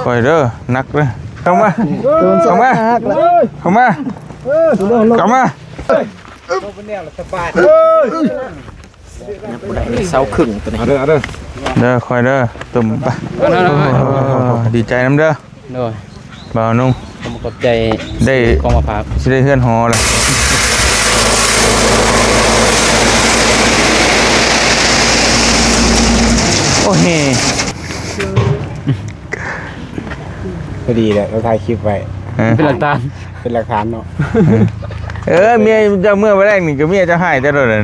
คอยเด้อนักเลยเข้ามาเข้ามาเข้ามาเข้ามาเสาขึงตัวนี้เด้อคอยเด้อตุ่มปะดีใจน้ำเด้อบ่าวนุ่งผมขอบใจได้กองมะพร้าวสิได้เฮือนหอเลยโอ้เฮพอดีเลยเราถ่ายคลิปไว้เป็นหลักฐานเนาะเมียจะเมื่อวันแรกนี่ก็เมียจะหายแต่โดนเลย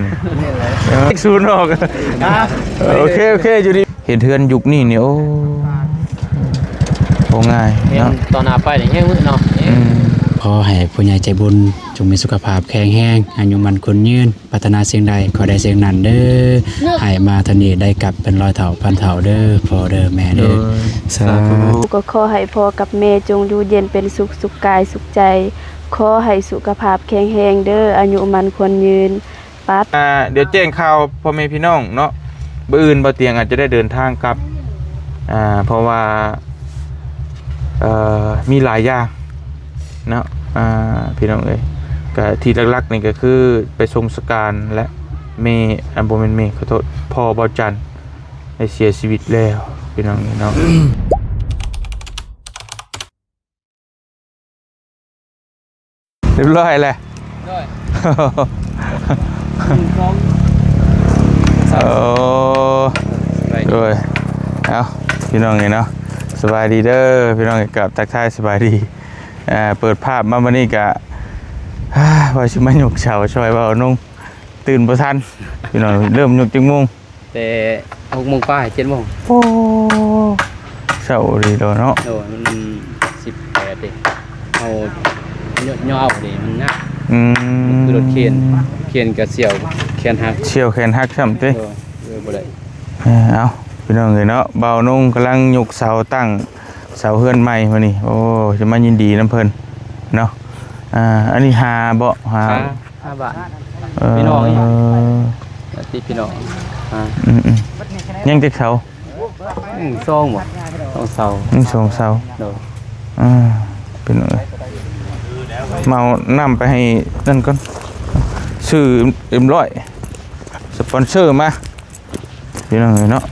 ซูนออกโอเคอยู่ดีเห็นเทือนยุคนี่เนี่ยโอ้ง่ายเนาะตอนหน้าไปเนี่ยแห้งมืดเนาะขอให้ผู้ใหญ่ใจบุญจงมีสุขภาพแข็งแรงอายุมันคนยืนปรารถนาสิ่งใดขอได้สิ่งนั้นเด้อให้มาทนี้ได้กลับเป็นร้อยเท่าพันเท่าเด้อพ่อเด้อแม่เด้อสาธุก็ขอให้พ่อกับแม่จงอยู่เย็นเป็นสุขสุขกายสุขใจขอให้สุขภาพแข็งแรงเด้ออายุมันคนยืนปัดเดี๋ยวแจ้งข่าวพ่อแม่พี่น้องเนาะบ่อื่นบ่เตียงอาจจะได้เดินทางกลับเพราะว่ามีหลายอย่างเนาะพี่น้องเอ้ยก็ที่หลักๆนี่ก็คือไปทรงสการและเมบ่แม่นเมขอโทษพ่อบ่จันได้เสียชีวิตแล้วพี่น้องเนาะเรียบร้อยแล้วโอ้ด้วยเอาพี่น้องไงเนาะสบายดีเด้อพี่น้องกับทักทายสบายดีเปิดภาพมาวันนี้กะว่าชิมาหยกเฉาช่วยว่านุ่งตื่นประทันพี่น้องเริ่มหยกจังมงแต่6 โมงป้า7 โมงโอ้เฉาดีเนาะโดนมัน18ดิเอาย่อเอาดิมันงักคือรถเคนกับเสี่ยวแขนหักเสี่ยวแขนหักซ้ำติบ่ได้เอาพี่น้องเนาะเบานุ่งกำลังหยกเสาตั้งเสาเฮือนใหม่มานี่โอ้จะมายินดีน้ำเพลินเนาะอันนี้5 บาทพี่น้องติพี่น้องยังติดเสา2หมด2 เสา2 เสาเป็นไงเมานำไปให้นั่นก่อนซื้อ100สปอนเซอร์มาพี่น้องเนาะ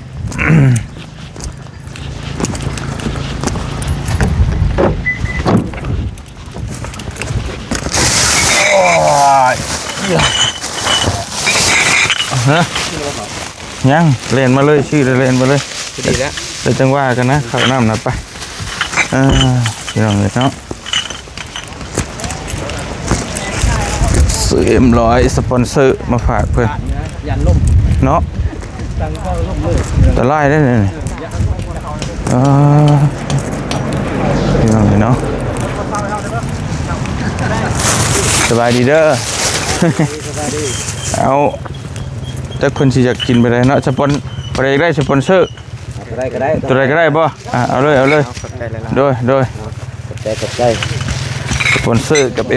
ยังเล่นมาเลยชื่อเล่นมาเลยดีแล้วเดี๋ยวจังว่ากันนะเข้าน้ำหนักไปพี่น้องเนาะซื้อ100สปอนเซอร์มาฝากเพื่อนเนาะแต่ไล่ได้เลยพี่น้องเนาะสบายดีเด้อเอาแต่คนที่อยากกินไปเลยเนาะสปอนไปได้สปอนเซอร์ตัวใดก็ได้ป่ะเอาเลยโดยสปอนเซอร์กับ100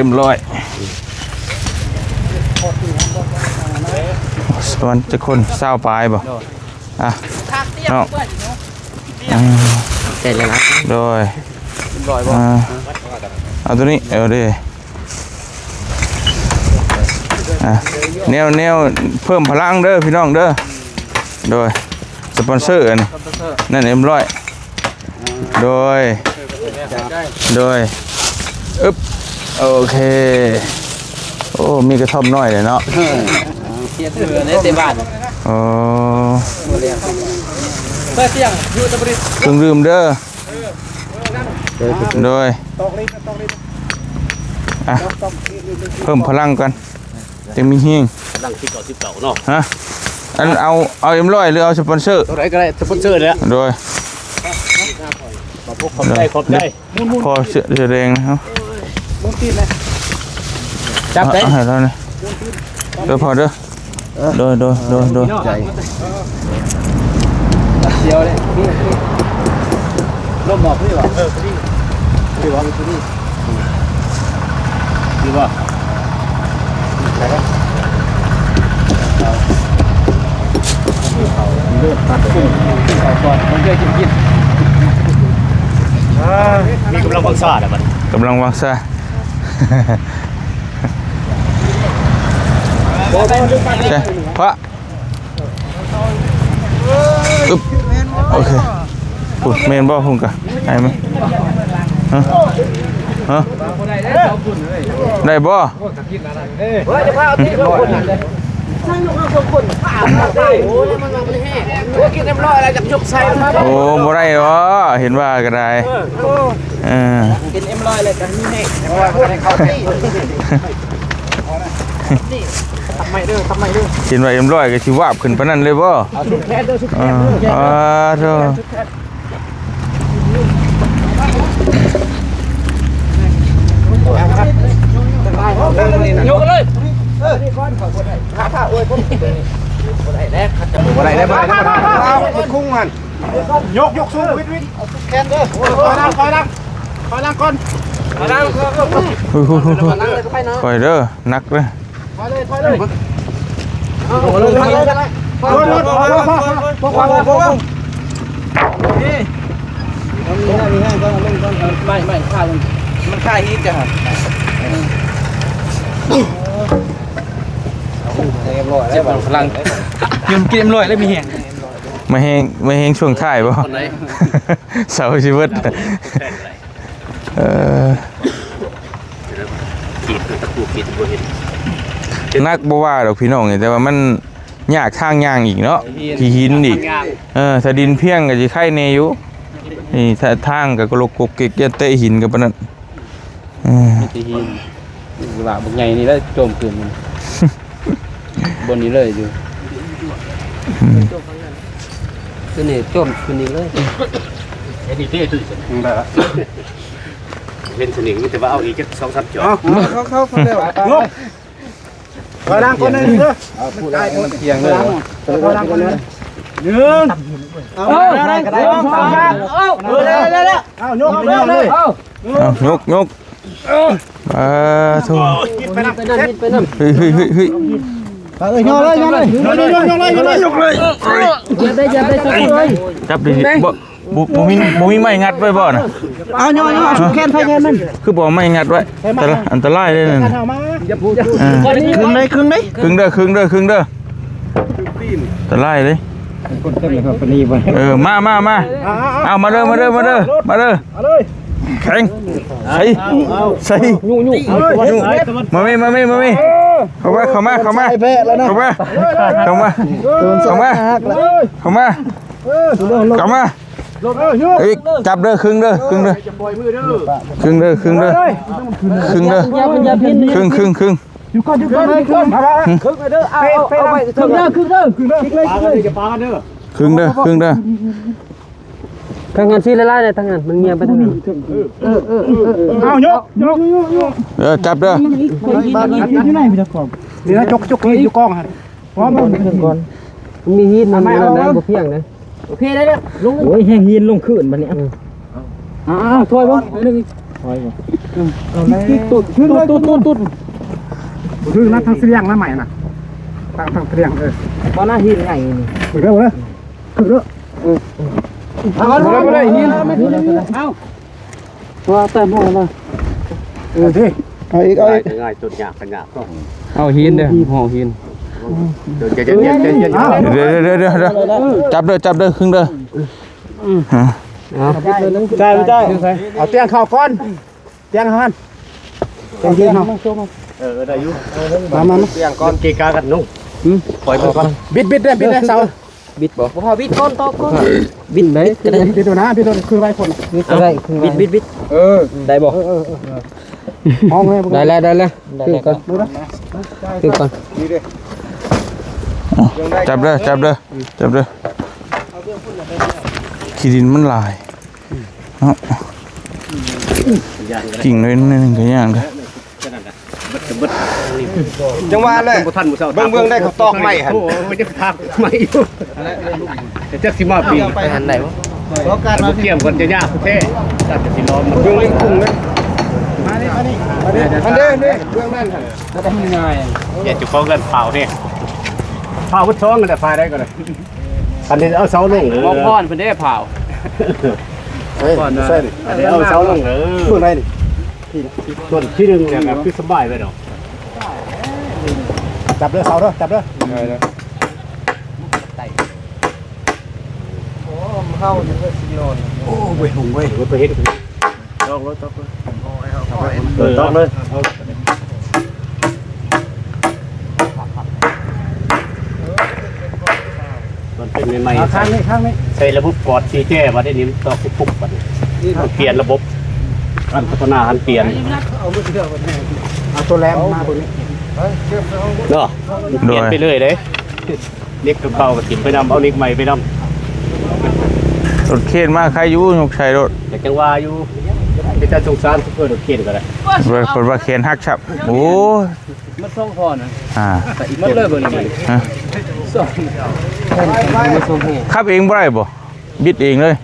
สปอนจะคน20 ปลายป่ะเนาะใจเลยนะโดยเอาตัวนี้ดิแนวเพิ่มพลังเด้อพี่น้องเด้อโดยสปอนเซอร์นั่น100โดยโอเคโอ้มีกระท่อมน้อยเลยเนาะเสียเถื่อนในเต็มบ้านโอ้เสียงอยู่ตะบริเครื่องดื่มเด้อโดยเพิ่มพลังกันจะมีเฮียงดัง19เนาะฮะอันเอา100หรือเอาสปอนเซอร์ตัวไหนก็ได้สปอนเซอร์เลยอะโดยขอบใจพอเสื้อแดงครับจับได้แล้วนี่เด้อพอเด้อโดยใจเดียวเลยร่มบอกพี่วะพี่วะดีป่ะ ก่อนมันเยอะกิน มีกำลังวังซ่าอ่ะมัน กำลังวางซะ ใช่พระอึ๊บโอเคปุ๊บเมนบ่พุ่งกะไอ้ไหมฮะฮะได้บ่โอ้บ่ได้หรอเห็นว่าก็ได้กินM100เลยกันนี่แน่ว่าบ่ได้เข้าไปทำไมเด้อเห็นว่าM100ก็สิวาบขึ้นปานนั้นเลยบ่เอาสุดแท้เด้อสุดแท้ เด้อย กเลยถ้าโอ้ยผมบ่ได้แล้วบ่ได้มันคุ้งมันยกสูงวิทแคนเด้อคอยนั่งก่อนคอยเด้อนักเด้อถอยเลยไม่ฆ่ามันฆ่าฮีทจ้ะเจ็บพลังยืนกินM100แล้วมีแห้งไม่แห้งช่วงท้ายบ่เสาชีวิตนักบ่ว่าดอกพี่น้องแต่ว่ามันยากทางย่างอีกเนาะที่หินอีกถ้าดินเพียงก็สิไข่แน่อยู่นี่ถ้าทางก็กลกกกเกกยันเตะหินก็ปานนั้นที่หินว่าบ่ใหญ่นี่แล้วโจมขึ้นมันบนนี้เลยอยู่คือนี่โจมขึ้นนี่เลยไอ้นี่เท่สุดแบบเป็นสนิงแต่ว่าเอาอีก2-3 จอเขาได้ว่าลบคอยนั่งคนนึงเด้อพูดได้มันเพียงเลยคอยนั่งคนนึงเอาได้2 เอายกเลยยกโธ่ไปนั่นเฮ้ยย่อเลยยกเลยอย่าไปเลยจับดิบ่มีไม้งัดไว้บ่น่ะเอาย่อแค่นไฟแค่มันคือบ่ไม้งัดไว้แต่ละอันตรายเลยนั่นอย่าพูดครึ่งเด้ออันตรายเลยคนเต็มเลยครับปนีบ่มาเอามาเด้อเลยแข็งใส่ยุ่มาเข้ามาจับเด้อครึ่งเด้ออยู่ก่อนเลยครึ่งเด้อเอาไปครึ่งเด้อจะปาเด้อครึ่งเด้อทางงานซีละลายเลยทางงานมันเงียบไปทางนั้นเอายกจับเด้อบ้านอยู่ไหนพี่จะของนี่นะจกอยู่กองฮะพร้อมก่อนมีฮีทมันนะบ่เพียงนะโอเคได้แล้วลงโอ้ยแห้งฮีนลงขึ้นบัดนี้ถอยบ่นึงถอยบ่ตุ๊ดคือนัดทางเสียงแล้วใหม่น่ะทางเสียงบ่น่าฮีทไงนี่คือเด้อไม่ได้หินเอาว่าแต่บ่มาสิเอาอีกง่ายจุดยากขยะก็เอาหินเด้อห่อหินเดี๋ยวจับเด้อครึ่งเด้อได้เอาเตียงเข้าก่อนเตียงหันเตียงหินเนาะได้อยู่มาเตียงก่อนเกกากันนุ่งปล่อยไปก่อนบิดได้เสาบิดบ่พอบิดก้อนตอกก้อนบิดไหนบิดตัวนะบิดตัวคือไรคนอะไรบิดได้บ่ห้องเลยได้แล้วขึ้นก่อนจับเด้อขี้ดินมันลายกิ่งน้อยนึงก็ย่างเด้อจังหวะเลยเบื้องได้เขาตอกไม้ฮะไม่ได้พักไม้อยู่จะสิมาปีไปหันไหนวะเพราะการมาเกี่ยมกันจะยากแท้จัดจะสิล้อมเบื้องลิงกุ้งเลยมาดิเบื้องนั่นจะได้ง่ายอย่าจุกเขากันเผาเนี่ยเผาพุทธช่องกันแต่ไฟได้ก่อนเลย อันนี้เอาเสาลงหรือ บ่พรเพิ่นได้เผา ก่อนนะอันนี้เอาเสาลงหรือส่วนไหนนี่ส่วนที่ดึงเนี่ยครับคือสบายไปเนาะจับเด้อเสาเด้อจับเด้อโอ้เว้ยหงเว้ยรถไปเฮ็ดต้องเลยต้องเลยมันเป็นใหม่ๆข้างนี้ใช้ระบบกอดซีแจ้มาได้นี้ต่อปุ๊บๆบัดนี้เปลี่ยนระบบการพัฒนาการเปลี่ยนเอาตัวแรมมาตัวนี้เนาะเปลี่ยนไปเลยเด้เล็กเก่าๆก็กินไปนำเอาเล็กใหม่ไปนำ รถเข็นมาใครอยู่ยกใช้รถ แต่จังว่าอยู่เป็นตาสงสารเพื่อนรถเข็นก็ได้ คนว่าเข็นฮักฉับโอ้ย มันส่งพรนะ อ่า มันเลยบ่นี่ ฮะ ส่งมันส่งให้ ขับเองบ่ได้บ่บิดเองเลย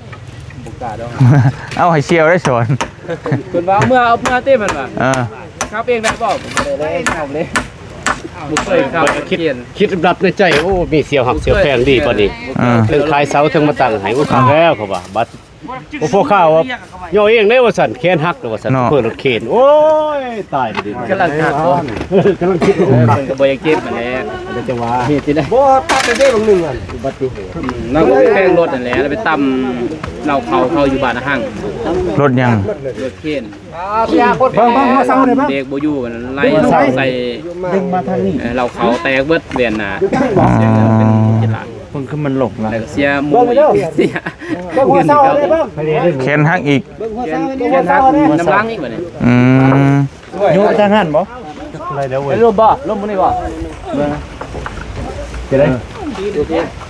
บ่กล้าดอก เอาให้เชียวได้สอน เพิ่นว่าเมื่อเอาเมื่อเต้มันว่า อ่า ครับเองได้บ่ผมบ่ได้เอาเลยบ่เคยครับ คิดรับในใจโอ้มีเสียวหักเสียวแพงดีกว่านี้ อ่า เรื่องขายเสาถึงมาตั้งให้ว่าแล้วเขาว่าบัดโอ้พวกข้าวว่าย่อเองได้ว่าสั่นแค้นฮักว่าสั่นเพื่อนรถเข็นโอ้ยตายไปดิ กำลังหักบ่ กำลังคิด ก็บ่อยากเก็บมาแล้ว จะว่า เหตุที่ได้ บ่ตัดไปได้บางนึงอ่ะอุบัติเหตุ นั่งแป้งรถนั่นแหละแล้วไปตำเราเขาอยู่บ้านห้าง รถยัง รถเข็น เบิ่งมาเสาได้บ่ เด็กบ่อยู่กันไล่ใส่ ดึงมาทางนี้ เราเขาแตกเบิดเรียนน่ะ อ๋อ เสียเงินเป็นกิจหลัก มันคือมันหลงละ แล้วก็เสียหมูเสีย เบิ่งหัวเสาได้บ่ เข็นฮักอีก เงินทักน้ำล้างอีกบ่เนี่ย อืม อยู่ทางนั้นบ่อะไรเด้อเว้ย ลมบ่ลมบ่นี่บ่ จะได้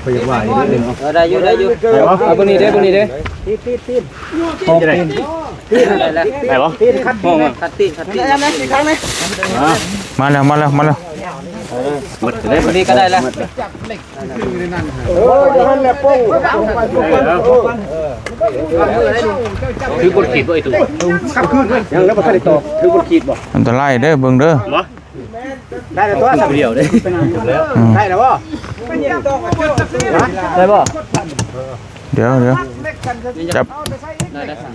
ไปยังว่าอีกนิดนึง ได้อยู่ได้อยู่เอาบ่นี่เด้บ่นี่เด้ จะได้ ได้แล้ว ได้บ่ ห้องคัดตีคัดตีได้มั้ยอีกครั้งมั้ย มาแล้วมาแล้วมาแล้ว หมดได้ บ่นี่ก็ได้แล้ว คือกดขีดบ่ไอ้ตุ๊ขับขึ้นยังแล้วบ่ทันได้ต่อคือกดขีดบ่ อันตรายเด้อเบิ่งเด้อ บ่ได้แล้วตัวสับเดียวเด้ได้แล้วบ่ ได้บ่ เดี๋ยวจับ ได้ได้สั่ง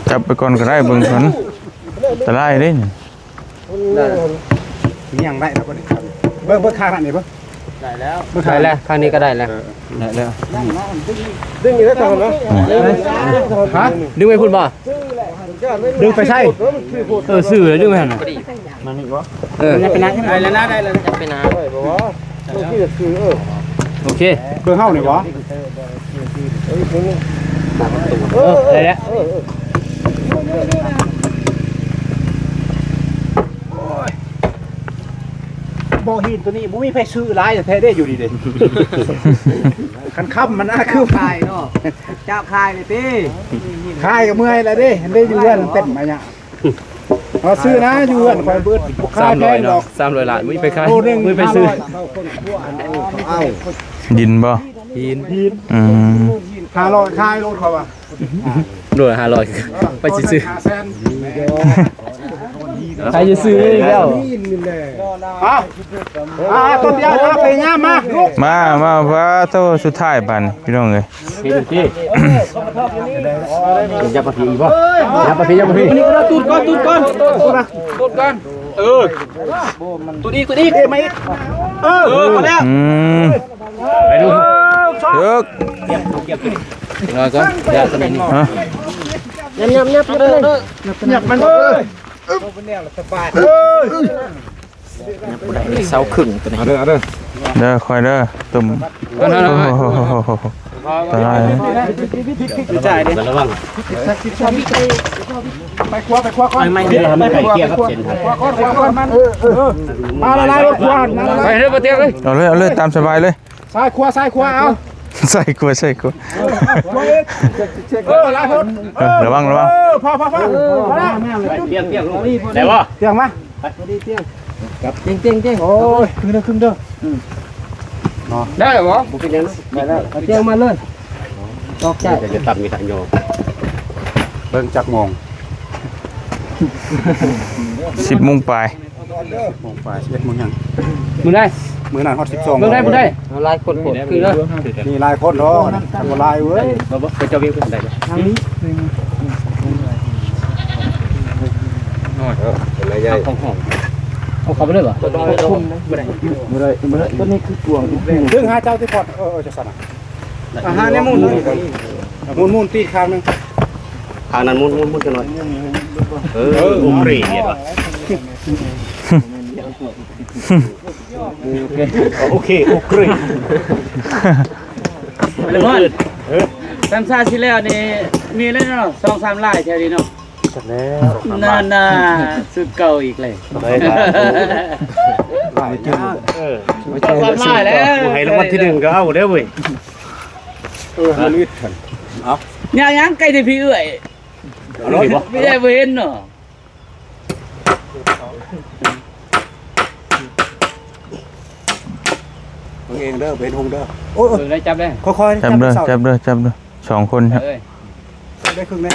จับไปก่อนก็ได้เบิ่งก่อนอันตรายเด้นี่ ยังได้แล้วบ่นี่เบิ่งข้างนั่นนี่เบิ่ง ได้แล้วได้แล้วครั้งนี้ก็ได้แล้วได้แล้ว ดึงอยู่แล้วตอนนั้นฮะ ดึงไปพุ่นบ่ ดึงไปใช่ สื่อดึงไปหั่นน่ะได้ไปนะได้แล้วนะได้แล้วจะไปนะโอเค เบิ่งเฮานี่บ่ ได้แล้ว บ่หินตัวนี้บ่มีไผซื้อหลายแท้ได้อยู่ดีเด้คันค่ำมันน่าคือ คายเนาะเจ้าคายเลยติ ขายก็เมื่อยแล้วเด้เห็นได้อยู่เรือนเต็มมาเนี่ยเอาซื้อนะอยู่เรือนคอยเบิดบ่ขายแพงดอก 300ล้านมึงไปขาย โลนึง มึงไปซื้อ เอา ดินบ่ หิน อืม 500ขายรถเขาว่า โดน500ไปซื้อ 500,000 ใครจะซื้ออีกแล้ว ต้นเดียวนะไปย่ามาลูก มาว่าโตสุดท้ายบัดนพี่น้องเอ้ย พี่ดูที่ยับมาพี่บ่ยับมาพี่ตูดก่อนตูดก่อนตัวนี้เอ้ไม่มาแล้ว อืม ไปดู เลิก รอก่อนอย่าสนิท ฮะ ยับมันเสาขึงตัวนี้เด้อ เด้อคอยเด้อตุ่มโอ้โหอันตราย จ่ายดิระวังไปคว้าก่อนไม่เดี๋ยวมันไก่เกี้ยครับเส้นครับมาละลายรถคว้ามาละ ไป ลาย เด้อบ่เตียงเลย เอาเลยตามสบายเลย ซ้ายคว้าเอา ใส่กลัวลายรถ ระวัง พอเตียงลงได้บ่เตียงมาเตียงโอ้ยครึ่งเด้อ ได้เหรอ บ่เป็นยังได้แล้วเตียงมาเลยตอกใจจะตัดมีทางโยเบิ่งจักมอง 10 โมงปลาย มงฝ่าย11โมงยัง มึงได้ มื้อนั้นฮอด12 มึงได้มึงได้ลายคนโผล่คือแล้ว นี่หลายคนเนาะทำบ่หลายเว้ย บ่ไปเจ้าเวียงคนใดทางนี้น้อยเป็นไรใหญ่ของห้องเอาเข้าไปเลยบ่ทุ่มบ่ได้บ่ได้ตัวนี้คือกวงอีกแรง ดึงหาเจ้าที่พอดจะสั่นอาหารเนี่ยมุนตีข้างนึงทางนั้นมุนกันหน่อยโอเคโอเคเลยพ่อตามซาสิแล้วนี่มีแล้วเนาะ2-3ลายแถวนี้เนาะน่าสุดเก่าอีกเลย หลายจุด2-3ลายแล้ว ให้รางวัลที่1ก็เอาเด้อเว้ยมันอึดกันเอา ยังไก่ที่พี่เอื้อยไม่ได้เว้นเนาะ เองเด้อเป็นหงเด้อโอ้ย ได้จับได้ ค่อยๆ จับเด้อ2คนครับ ได้ครึ่งแน่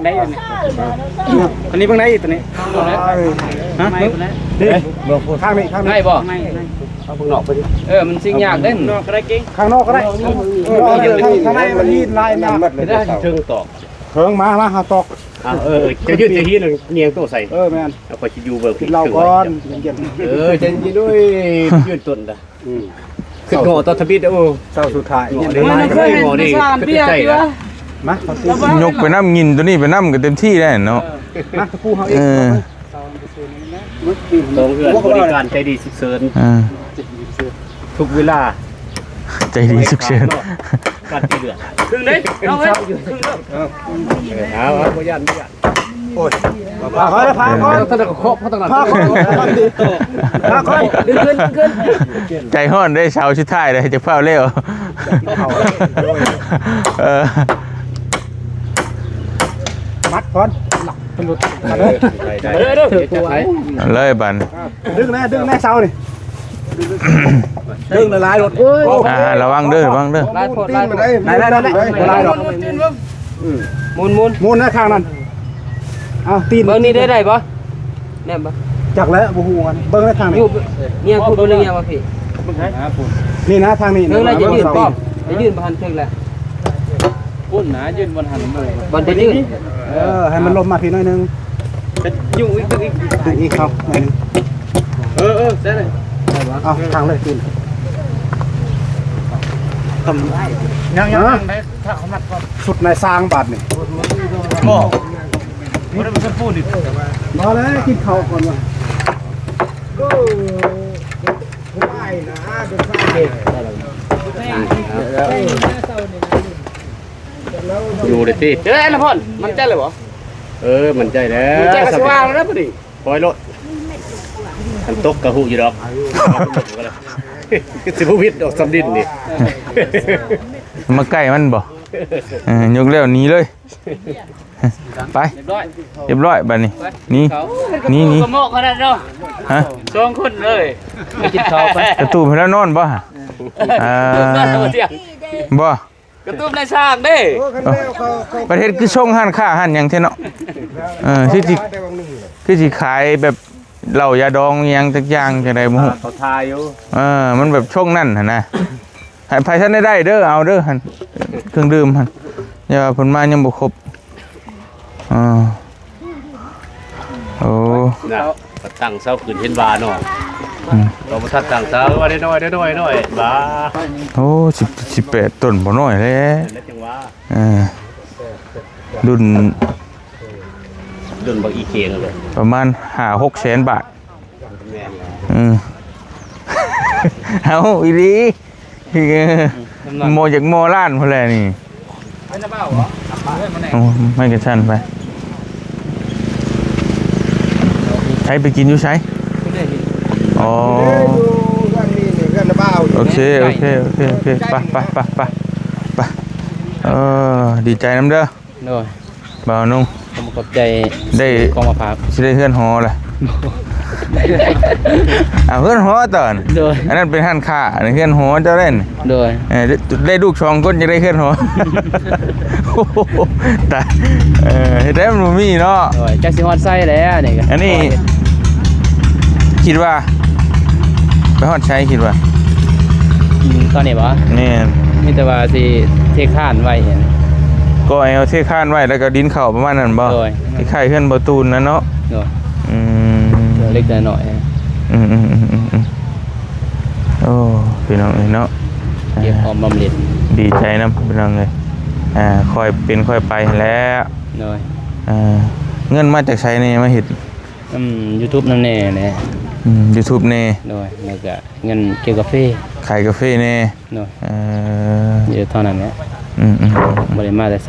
ได้อยู่นี่อันนี้เพิ่งได้อีกตัวนี้ฮะไม่ได้ ข้างนี้ ได้บ่ เอาข้างนอกไปดิ มันสิ่งยากเด้นนอกก็ได้เก่ง ข้างนอกก็ได้ข้างในมันยีนลายมาก ได้เชิงตอก เฮิงมาหาตอก จะยืดจะฮีนึงเนียงโตใส่ แม่น เอาไปอยู่เบิก กินเหล้าก่อนเย็น จะยืดด้วยยืดต้นนะขึ้นงอตอนทบิดโอ้ เศร้าสุดท้าย เดี๋ยวมาก็ได้งอนี่ก็ใจละ มาขอตี ยกไปน้ำงินตัวนี้ไปน้ำกันเต็มที่ได้เนาะ มาตะปูเฮาเอ เอง อ ตรงเพื่อนบริการใจดีสุดเสริญ ทุกเวลา ใจดีสุดเชิญ การเดือด ครึ่งเด้เอาไว้ครึ่งเด้ เอาบ่ยัน โอ้ยพาก่อน ถ้าจะครบเขาต้อง พาก่อน ดึงขึ้น ใจห้อนได้เช้าชุดท้ายเลยจะเฝ้าเร็วเออ มัดก่อนหลุดมาเลย จับไหน เลยบัน ดึงแน่เสานี่ดึงหลายรถ ระวังเด้อ ลายโพดลาย ได้หลายดอก มุน นะข้างนั้นเอาตีน เบิ่งนี่ได้บ่แน่บ่ จักแล้วบ่ฮู้กันเบิ่งได้ทางนี้ เนี่ยพูดเรื่องยังบ่พี่ นี่นะทางนี้ เรื่องอะไรจะยืนป้อมจะยืนบ่ทันถึงแล้วพุ่นนะยืนบ่ทันบ่จะยืน ให้มันลมมาพี่หน่อยนึง อยู่อีก ดึงอีกเขาหน่อยนึง ได้เลย เอาทางเลยตีนทำยังถ้าเขามัดก่อนสุดในสร้างบาทนี่บ่ได้มันพูดดิมาแล้วกินข้าวก่อนว่ะได้นะเป็นสร้างเด็ก อยู่เลยสิ เดี๋ยวไอ้ละพ่อนมันใจเลยบ่ มันใจแล้ว ใจก็สิว่างแล้วพอดี ปล่อยรถทันตกกระหูอยู่ดอกสิบวิทย์ดอกสำดินนี่ มาใกล้มันบ่ยกแล้วหนีเลยไป เรียบร้อย เรียบร้อยบัดนี้นี่ ก็เหมาะขนาดเนาะ ฮะ 2คนเลยไปกินข้าวไป กระตูบให้แล้วนอนบ่บ่ กระตุ้มในสร้างเด้ ประเทศคือช่งหันค่าหันหยังเท่เนาะคือสิขายแบบเหล้ายาดองหยังจักอย่างจังได๋บ่ฮู้ เขาทายอยู่ มันแบบช่งนั่นหั่นนะให้ไผท่านได้เด้อเอาเด้อหั่นเครื่องดื่มหั่นอย่าว่าเพิ่นมายังบ่ครบโอ้ นะตั้งเสาขึ้นเห็นบาเนาะเราบ่ทันตั้งเสาว่าได้น้อยบา โอ้18ต้นบ่น้อยแล้ว แล้วจังว่า รุ่น ดุนบ่อีเคียงเลย ประมาณ5-6แสนบาท แม่น เอาอีหลีโมจากโมล้านพุ่นแหละนี่ เป็นน้าเบ้าเหรอมาแน่ ไม่กระชั้นไปใช้ไปกินอยู่ใช้อ๋อโอเคไปดีใจน้ำเด้อ โน่ย บ่าวนุ่ง ผมขอบใจ ได้ กองมะพร้าว สิได้เฮือนหอแหละ เพื่อนหัวตอน โดย อันนั้นเป็นหันขาอันนี้เพื่อนหัวเจ้าเล่น โดย ได้ลูกชองก้นจะได้เพื่อนหัวโอ้โหแต่เห็นได้มันบ่มีเนาะ โดยจักสิฮอดไส้แล้วนี่ก็ อันนี้คิดว่าไปฮอดใช้คิดว่า ตอนนี้บ่ นี่ มีแต่ว่าสิเทข้านไว้เนี่ย ก็เอาเทข้านไว้แล้วก็ดินเข่าประมาณนั้นบ่ โดย ที่ไข่เพื่อนประตูนนะเนาะ โดย อืม เล็กน้อย โอ้พี่น้องเอ้ยเนาะ เก็บหอมบำเร็จ ดีใจนะพี่น้องเลยค่อยเป็นค่อยไปแล้ว โดย เงินมาจากใช้นี่มาเห็ด YouTube นำแน่แหละ YouTube เน่ โดยแล้วก็เงินเกี่ยวกับกาแฟ ขายกาแฟเน่ โดยเดี๋ยวเท่านั้นแหละ บ่ได้มาแต่ไส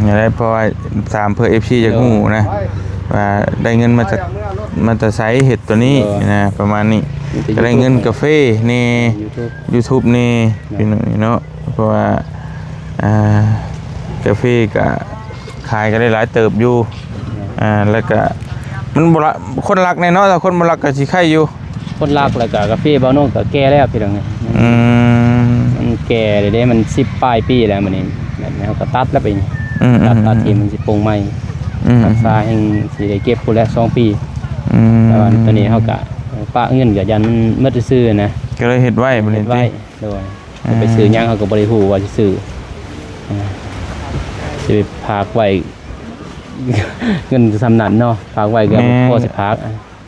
อย่างไรเพราะว่าตามเพื่อ FC จากหูนะว่าได้เงินมาจากไซเห็ดตัวนี้นะประมาณนี้ก็ได้เงินกาแฟเน่ YouTube เน่พี่น้องเนาะเพราะว่ากาแฟก็ขายก็ได้หลายเติบอยู่แล้วก็มันบ่ละคนรักแน่เนาะถ้าคนบ่รักก็สิไข่อยู่ คนรักแล้วก็กาแฟบ่าวโน่ก็แก่แล้วพี่น้องมันแก่เลยเด้มัน10ปลายปีแล้วมื้อนี้แบบนี้เฮาก็ตัดแล้วไปตัดทีมันสิปรุงใหม่รักษาแห่งสิได้เก็บพุ่นละ2ปีแต่ว่าตอนนี้เฮาก็ปะเงินก็ยันมันหมดซื่อๆนะ ก็เลยเฮ็ดไว้บ่ได้ ไว้โดยไปซื้อหยังเฮาก็บ่ได้ฮู้ว่าสิซื้อสิไปฝากไว้ เงินสำนันเนาะฝากไว้ก็พอสิพัก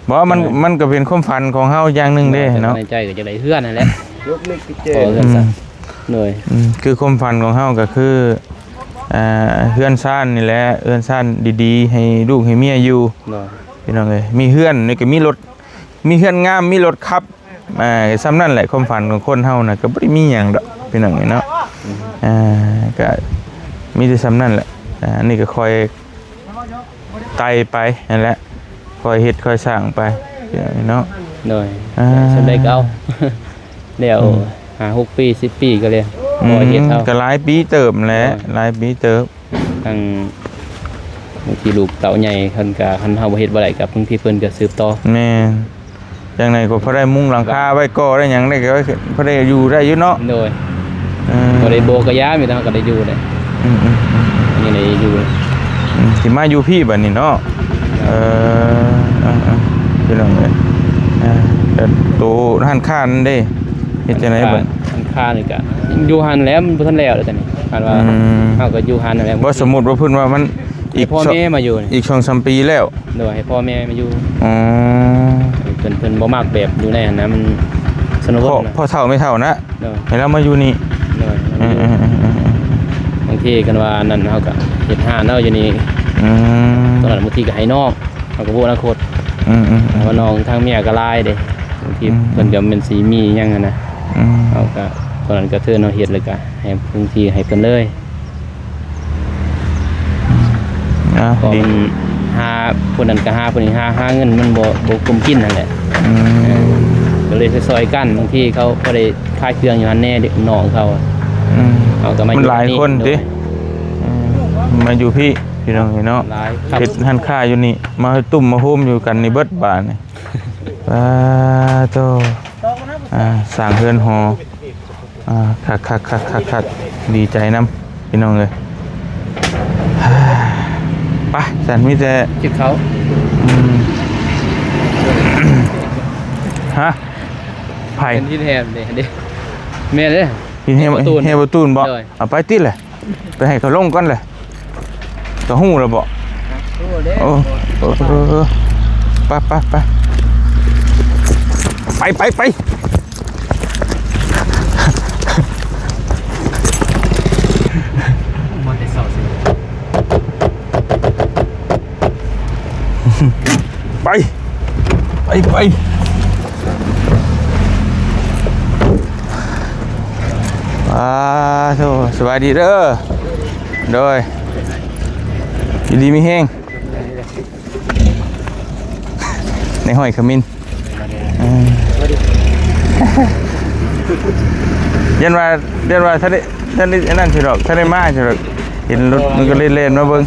บอกว่ามันก็เป็นความฝันของเฮาอย่างหนึงเด้เนาะ ในใจก็จะได้เฮือนนั่นแหละพอเฮือนซะหน่อย คือความฝันของเฮาก็คือเฮือนซ่านนี่แหละเฮือนซ่านดีๆให้ลูกให้เมียอยู่ หน่อย พี่น้องเอ้ยมีเฮือนนี่ก็มีรถมีเฮือนงามมีรถขับซ้ำนั่นแหละความฝันของคนเฮาน่ะก็บ่ได้มีหยังดอกพี่น้องเอ้ยเนาะก็มีแต่ซ้ำนั่นแหละอันนี้ก็คอยไต่ไปนั่นแหละคอยเฮ็ดคอยสร้างไปเนาะ หน่อยสำได้ก็เอาเดี๋ยว5-6 ปี10 ปีก็เลยพอเฮ็ดเอา ก็หลายปีเติบแหละหลายปีเติบ ทางบางทีลูกเต่าใหญ่เพิ่นก็คันเฮาบ่เฮ็ดบ่ได้ก็บางทีเพิ่นก็สืบต่อ แม่จังไหนก็พอได้มุ้งหลังคาไว้ก่อได้หยังได้ก็พอได้อยู่ได้อยู่เนาะ โดยบ่ได้โบกระยามีแต่เฮาก็ได้อยู่เลยอันนี้ได้อยู่ สิมาอยู่พี่บัดนี้เนาะพี่น้องเอ้ยแต่โตร้านค้านั่นเด้เฮ็ดจังได๋บัด ทางค่านี่ก็อยู่หันแล้วมันบ่ทันแล้วเลยตอนนี้คันว่าเฮาก็อยู่หันนั่นแหละ บ่สมมุติว่าเพิ่นว่ามันอีก พ่อแม่มาอยู่นี่ อีก 2-3 ปีแล้ว โดยให้พ่อแม่มาอยู่ อ๋อ เพิ่นบ่มักแบบอยู่ในหันนะมันสนุก พ่อเฒ่าไม่เฒ่านะ โดย ให้เรามาอยู่นี่ โดยบางทีกันว่านั่นเฮาก็เฮ็ดห้านเนาะอยู่นี่ตอนนั้นบางทีก็ให้น้องเฮาก็บ่อนาคตว่าน้องทางเมียก็หลายเด้บางทีเพิ่นก็เป็นสิมีหยังนะเฮาก็ตอนนั้นก็เทื่อเนาะเฮ็ดเลยก็ให้บางทีให้เพิ่นเลยก็มันหาคนนั้นก็หาคนนี้หาเงินมันบ่กุมกินนั่นแหละก็เลยซอยๆกันบางทีเขาก็ได้ขายเครื่องอยู่หั่นแน่เด็กน้องเขาเอาก็มาอยู่ มันหลายคนติมาอยู่พี่น้องเนาะ หลาย เฮ็ดหันค่าอยู่นี่มาตุ่มมาโฮมอยู่กันนี่เบิดบาดนี่โตสร้างเฮือนหอคักดีใจนำพี่น้องเอ้ยไปสันมีแต่ คิดเขา ฮะไผ เป็นที่แทนเด้แม่เด้ กินเฮบ่ตูนบ่ เลย เอาไปติดเลยไปให้เขาลงก่อนเลยก็ฮู้แล้วบ่โอ้ไปมันได้เศร้าสิ ไปโธ่สวัสดีเด้อโดยดีมีแห้งในห้อยขมิ้นยันว่าท่านได้นั่นสิหรอกท่านได้มาสิหรอกเห็นรถมันก็เล่นมาเบิ่ง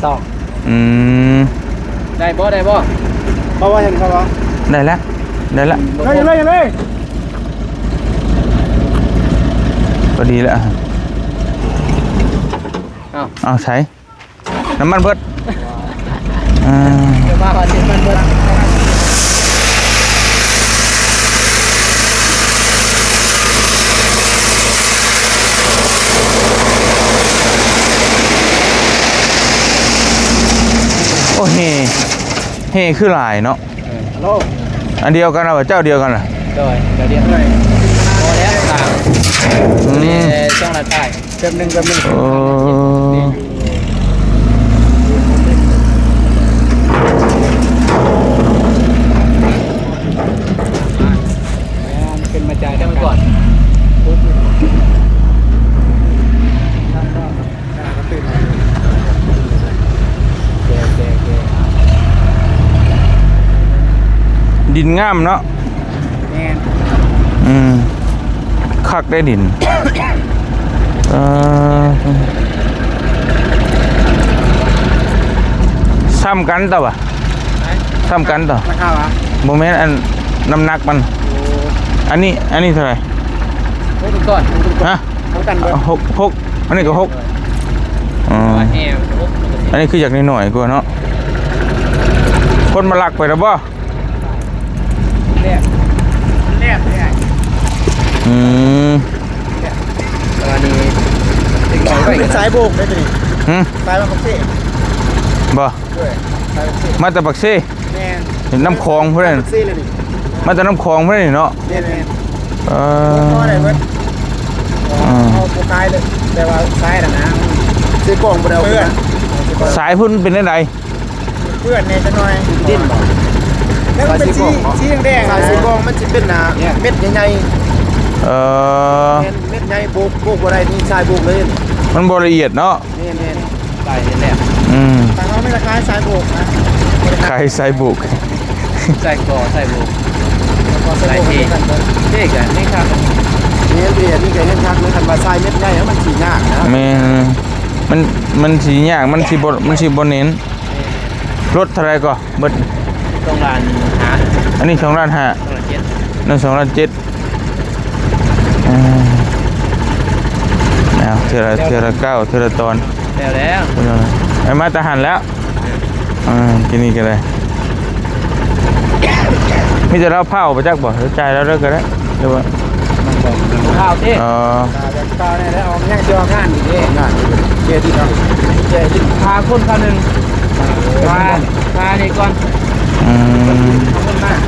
ได้บ่ เพราะว่าเห็นเขาว่า ได้แล้วเลยพอดีแล้วเอาใช้น้ำมันเบิดเดี๋ยวมาเดี๋ยวมันเบิด โอ้เฮคือหลายเนาะอันเดียวกันเหรอเจ้าเดียวกันเหรอ เดี๋ยวพอแล้วต่างนี่ช่องละใต้เติมหนึ่ง โอ้เป็นมาจ่ายได้มาก่อน ดินงามเนาะคักได้ดินซ้ำกันต่อปะซ้ำกันต่อโมเมนต์อันน้ำหนักมันอันนี้เท่าไหร่ ก่อน ฮะหกอันนี้ก็หกอันนี้คืออยากนิดหน่อยกว่าเนาะคนมาหลักไปแล้วบ่ตอนนี้เป็นสายโบกได้ดิสายมาปักเซ่บ่มาแต่ปักเซ่เห็นน้ำคลองเพื่อนมาแต่น้ำคลองเพื่อนเนาะพ่อได้เพื่อนเอาโปรไฟล์เลยแต่ว่าสายนะซื้อกล่องเพื่อนสายพุ่นเป็นอะไรเพื่อนเนี่ยจะหน่อยดิ้นแล้วมันเป็นสีแดงสายสีกล่องมันจะเป็นเม็ดใหญ่เม็ดใหญ่โบกอะไรนี่สายโบกเลยมันบละเอียดเนาะเนี่ยสายแหลมแต่เขาไม่ราคาสายโบกนะขายสายบุกสายก่อสายบุกสายที่กันนี่ครับนี่เรียนนี่แกเห็นชัดเลยคันว่าสายเม็ดใหญ่แล้วมันสียากนะมันสียากมันสีบนเน้นรถเท่าไรก็เบิดต้องร้านหาอันนี้2.5 ล้านนั่น2.7 ล้านเอาเทือละ9เทือละตอนแล้วไอ้มาตะหันแล้วกินนี่กันเลยมีแต่เราเผาไปจักบ่ใจแล้วเลิกกันแล้วหรือว่าข้าวที่ข้าวเนี่ยแล้วเอาแง่เจียวงานดีงานเจียวที่ทำเจียวที่พาคนคนหนึ่งพานี่ก่อนคนมาก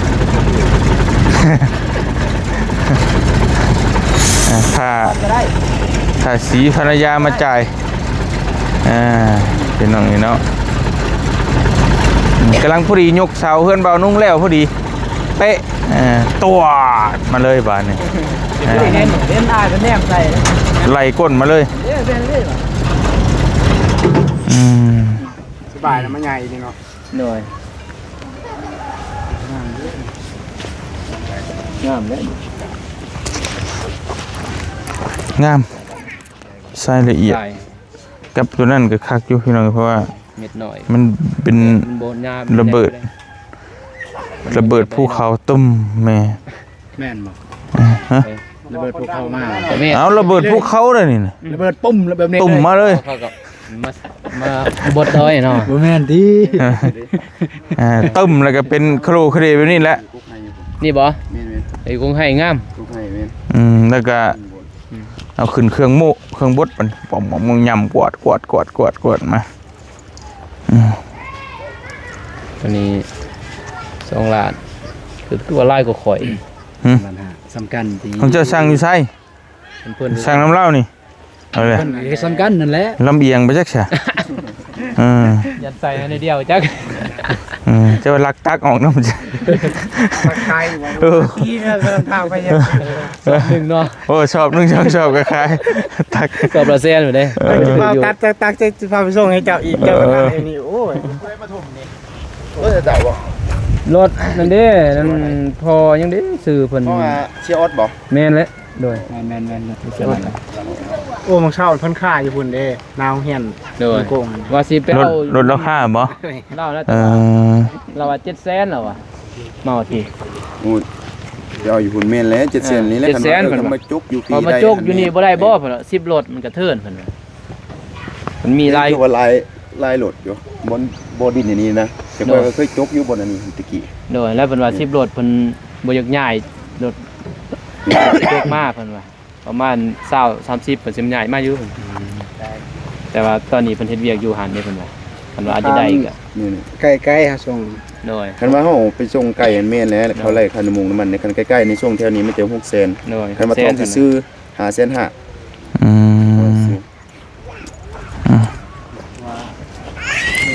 ถ้าสีภรรยามาจ่ายเป็นน้องนี่เนาะกำลังพอดียกเสาเพื่อนเบานุ่งแล้วพอดีเป๊ะตัวมาเลยบ้านนี่เล่นได้เป็นแนมใส่ไหลก้นมาเลยสบายนะมันใหญ่จริงเนาะหน่อยงามเลยงามใส่ละเอียดกับตัวนั้นก็คักอยู่พี่น้องเพราะว่ามันเป็นระเบิดภูเขาตุ้มแม่นบอกระเบิดภูเขามาเอาระเบิดภูเขาเลยนี่ระเบิดปุ้มระเบิดตุ่มมาเลยมาบดเลยเนาะแม่นดีตุ้มแล้วก็เป็นโครเครแบบนี้แหละนี่บ่ไอ้กุ้งไห่งามแล้วก็เอาขึ้นเครื่องโม่เครื่องบดมันปอมมึงยำกวดมาตอนนี้2 ล้านคือตัวลายก็ข่อยสำคัญที่ผมจะสั่งอยู่ไสสั่งน้ำเหล้านี่เอาเลยสำคัญนั่นแหละลำเอียงไปจักใช่ยัดใส่ในเดียวจักจะไปลักตักออกน้ำจะคล้ายที่เนี่ยทางไปเนี่ยหนึ่งเนาะโอ้ชอบก็คล้ายตักกับปลาเซียนอยู่เลยตักจะพาไปส่งให้เจ้าอีกเจ้านี่โอ้ยมาถมนี่จะเจ้าบ่รถนั่นเด้นั่นพอยังเด้ซื้อเพิ่นเชียร์ออสบ่แม่นเลยโดยแม่นโอ้มังเช่าเพิ่นค่าอยู่พุ่นเด้นาวเฮียนโดยว่าสิไปเอารถราคาบ่เล่าแล้วเราว่า700,000แล้วว่ะ มาเอาที โอ้ยเอาอยู่หุ่นเมนแล้ว700,000นี่แหละ 700,000 กันมาจกอยู่ พอมาจกอยู่นี่บ่ได้บ่เพิ่นว่า10รถมันกระเทินเพิ่นว่ามันมีลาย ว่าลายโหลดอยู่บนดินอย่างนี้นะแต่ว่าเคยจกอยู่บนอันนี้ตะกี้ โดยแล้วเพิ่นว่า10รถเพิ่นบ่อยากย้ายรถจกมาเพิ่นว่าประมาณ20 30เพิ่นสิย้ายมาอยู่เพิ่นแต่ว่าตอนนี้เพิ่นเฮ็ดเวียกอยู่หันเด้เพิ่นว่าเพิ่นว่าอาจจะได้อีกอ่ะ นี่ ใกล้ๆฮะส่ง โดย คันว่าเฮาไปส่งไก่อันแม่นแล้วเขาไล่ค่าน้ำมันน้ำมันในคันใกล้ๆในช่วงแถวนี้มันจะ600,000 โดย คันว่าทองสิซื้อ5,500,000 อืม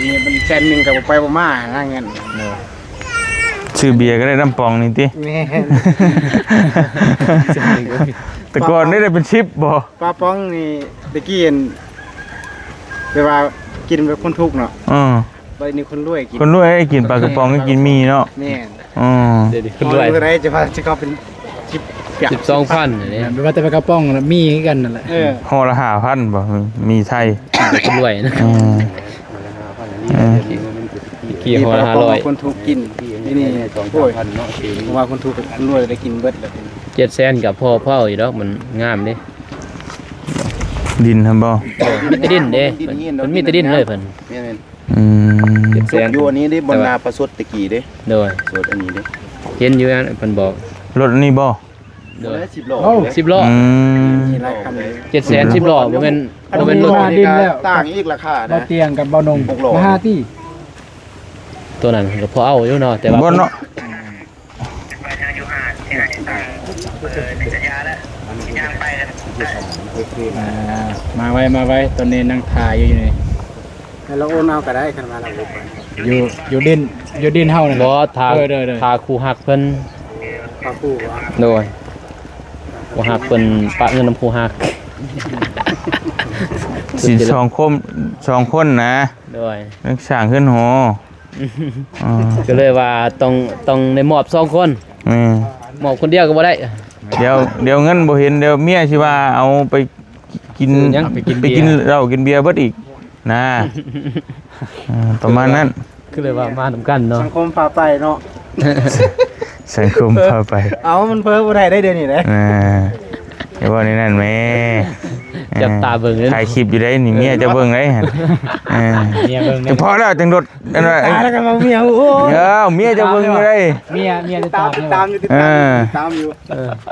นี่มันแสนหนึงก็บ่ไปบ่มาหาเงิน ชื่อเบียร์ก็ได้น้ำปองนี่ติ แม่ แต่ก่อนได้เป็นชิปบ่ ปลาป้องนี่ตะกี้เห็นเวลากินแบบคนทุกข์เนาะ ไปนี่คนรวยกิน คนรวยให้กินปลากระป๋องก็กินมีเนาะ แม่น เดี๋ยว คน ๆ ร ด้ ว วย ย ได้จะว่าจะก็เป็นชิปเปียก 12,000นี่ ไม่ว่าแต่ไปกระป้องนะมีคือกันนั่นแหละ ห่อละ5,000บ่มีไทย คนรวยนะ อืม กี่หัวละ ปลาป้อง 500 คนทุกข์กินนี่โอ้ยเพราะว่าคนทุกข์คนรวยได้กินเบิดแล้ว 700,000กับพ่ออยู่ดอกมันงามเด้ ดินครับบ่ มีแต่ดินเด้มันมีแต่ดินเลยเพิ่น แม่น อืม ๆจกอยู่อันนี้ได้บนนาประสดตะกี้เด้ โดย สดอันนี้เด้ เห็นอยู่อันเพิ่นบอก รถอันนี้บ่ โดย 10โล 10ล้อ อืม มีหลายคำเลย 700,000 10ล้อบ่แม่นบ่แม่นรถ ดินแล้วต่างอีกราคา บ่ นะ เตียงกับบ่นง 6โล มาหาที่ ตัวนั้นก็พอเอาอยู่เนาะแต่ว่า บ่เนาะ มาไว้ตอนนี้นั่งถ่ายอยู่นี่ ให้เราโอนเอาก็ได้คันว่าเราบ่ไป อยู่ดินเฮานั่นแห บ่ ละ ทา เด้อ ทาคู่ฮักเพิ่น ปลาคู่ว่า โดยคู่ฮักเพิ่นปะเงินนำคู่ฮัก สิสองคนนะ โดย นักสร้างขึ้นหออ๋อ ก็เลยว่าต้องได้มอบ2คน นี่ มอบคนเดียวก็บ่ได้ เดี๋ยวเงินบ่เห็นเดี๋ยวเมียสิว่าเอาไปกิน ยัง ไปกินเหล้ากินเบียร์เบิดอีกนะประมาณนั้น ก็เลยว่ามานํกันเนาะ สังคมพาไปเนาะ สังคมพาไป เอามันเพิ่มบ่ได้เดือนนี้เด้ อย่าว่าในนั้นแม่ จับตาเบิ่งเลย ถ่ายคลิปอยู่ได้นี่เมียจะเบิ่งได้หั่นเมียเบิ่ง จะพอแล้วจังรถอันนั้น ตายแล้วกันมาเมียโอ้ เมียจะเบิ่งอยู่ได้ เมียจะ ตา ตาม ม ติด เนี่ย ตามอยู่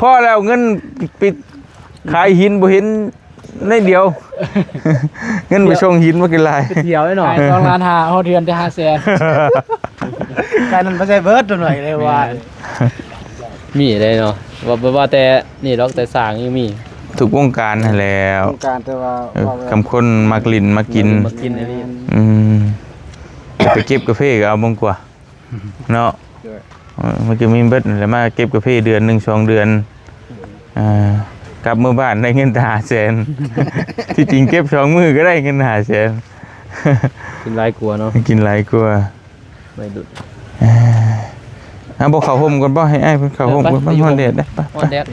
พอแล้วเงินปิดขายหินบ่เห็นในเดียว เงินไปส่งหินมากินลาย เที่ยวไว้หน่อย 2ล้าน5เฮาเดือนจะ500,000 การนั้นบ่ใช่เบิดตัวหน่อยเลยว่า มีเลยเนาะว่าแต่นี่ดอกแต่สร้างยังมี ทุกวงการนั่นแหล้ว การแต่ว่า คำคนมักลิ้นมากิน มากินอันนี้ ไปเก็บกาแฟก็เอาบ่งกว่าเนาะมันจะมีเบิดนั่นแหล้วมาเก็บกาแฟเดือนหนึ่ง2 เดือนกลับเมื่อบ้านได้เงิน500,000 ที่จริงเก็บ2 มื้อก็ได้เงิน500,000 กินหลายกลัวเนาะ กินหลายกว่า ไม่ดุด บอกเขาห่มก่อนบ่ให้อ้ายเพิ่นเขาห่มก่อนมันฮ้อนแดดได้ปะ ฮ้อนแดด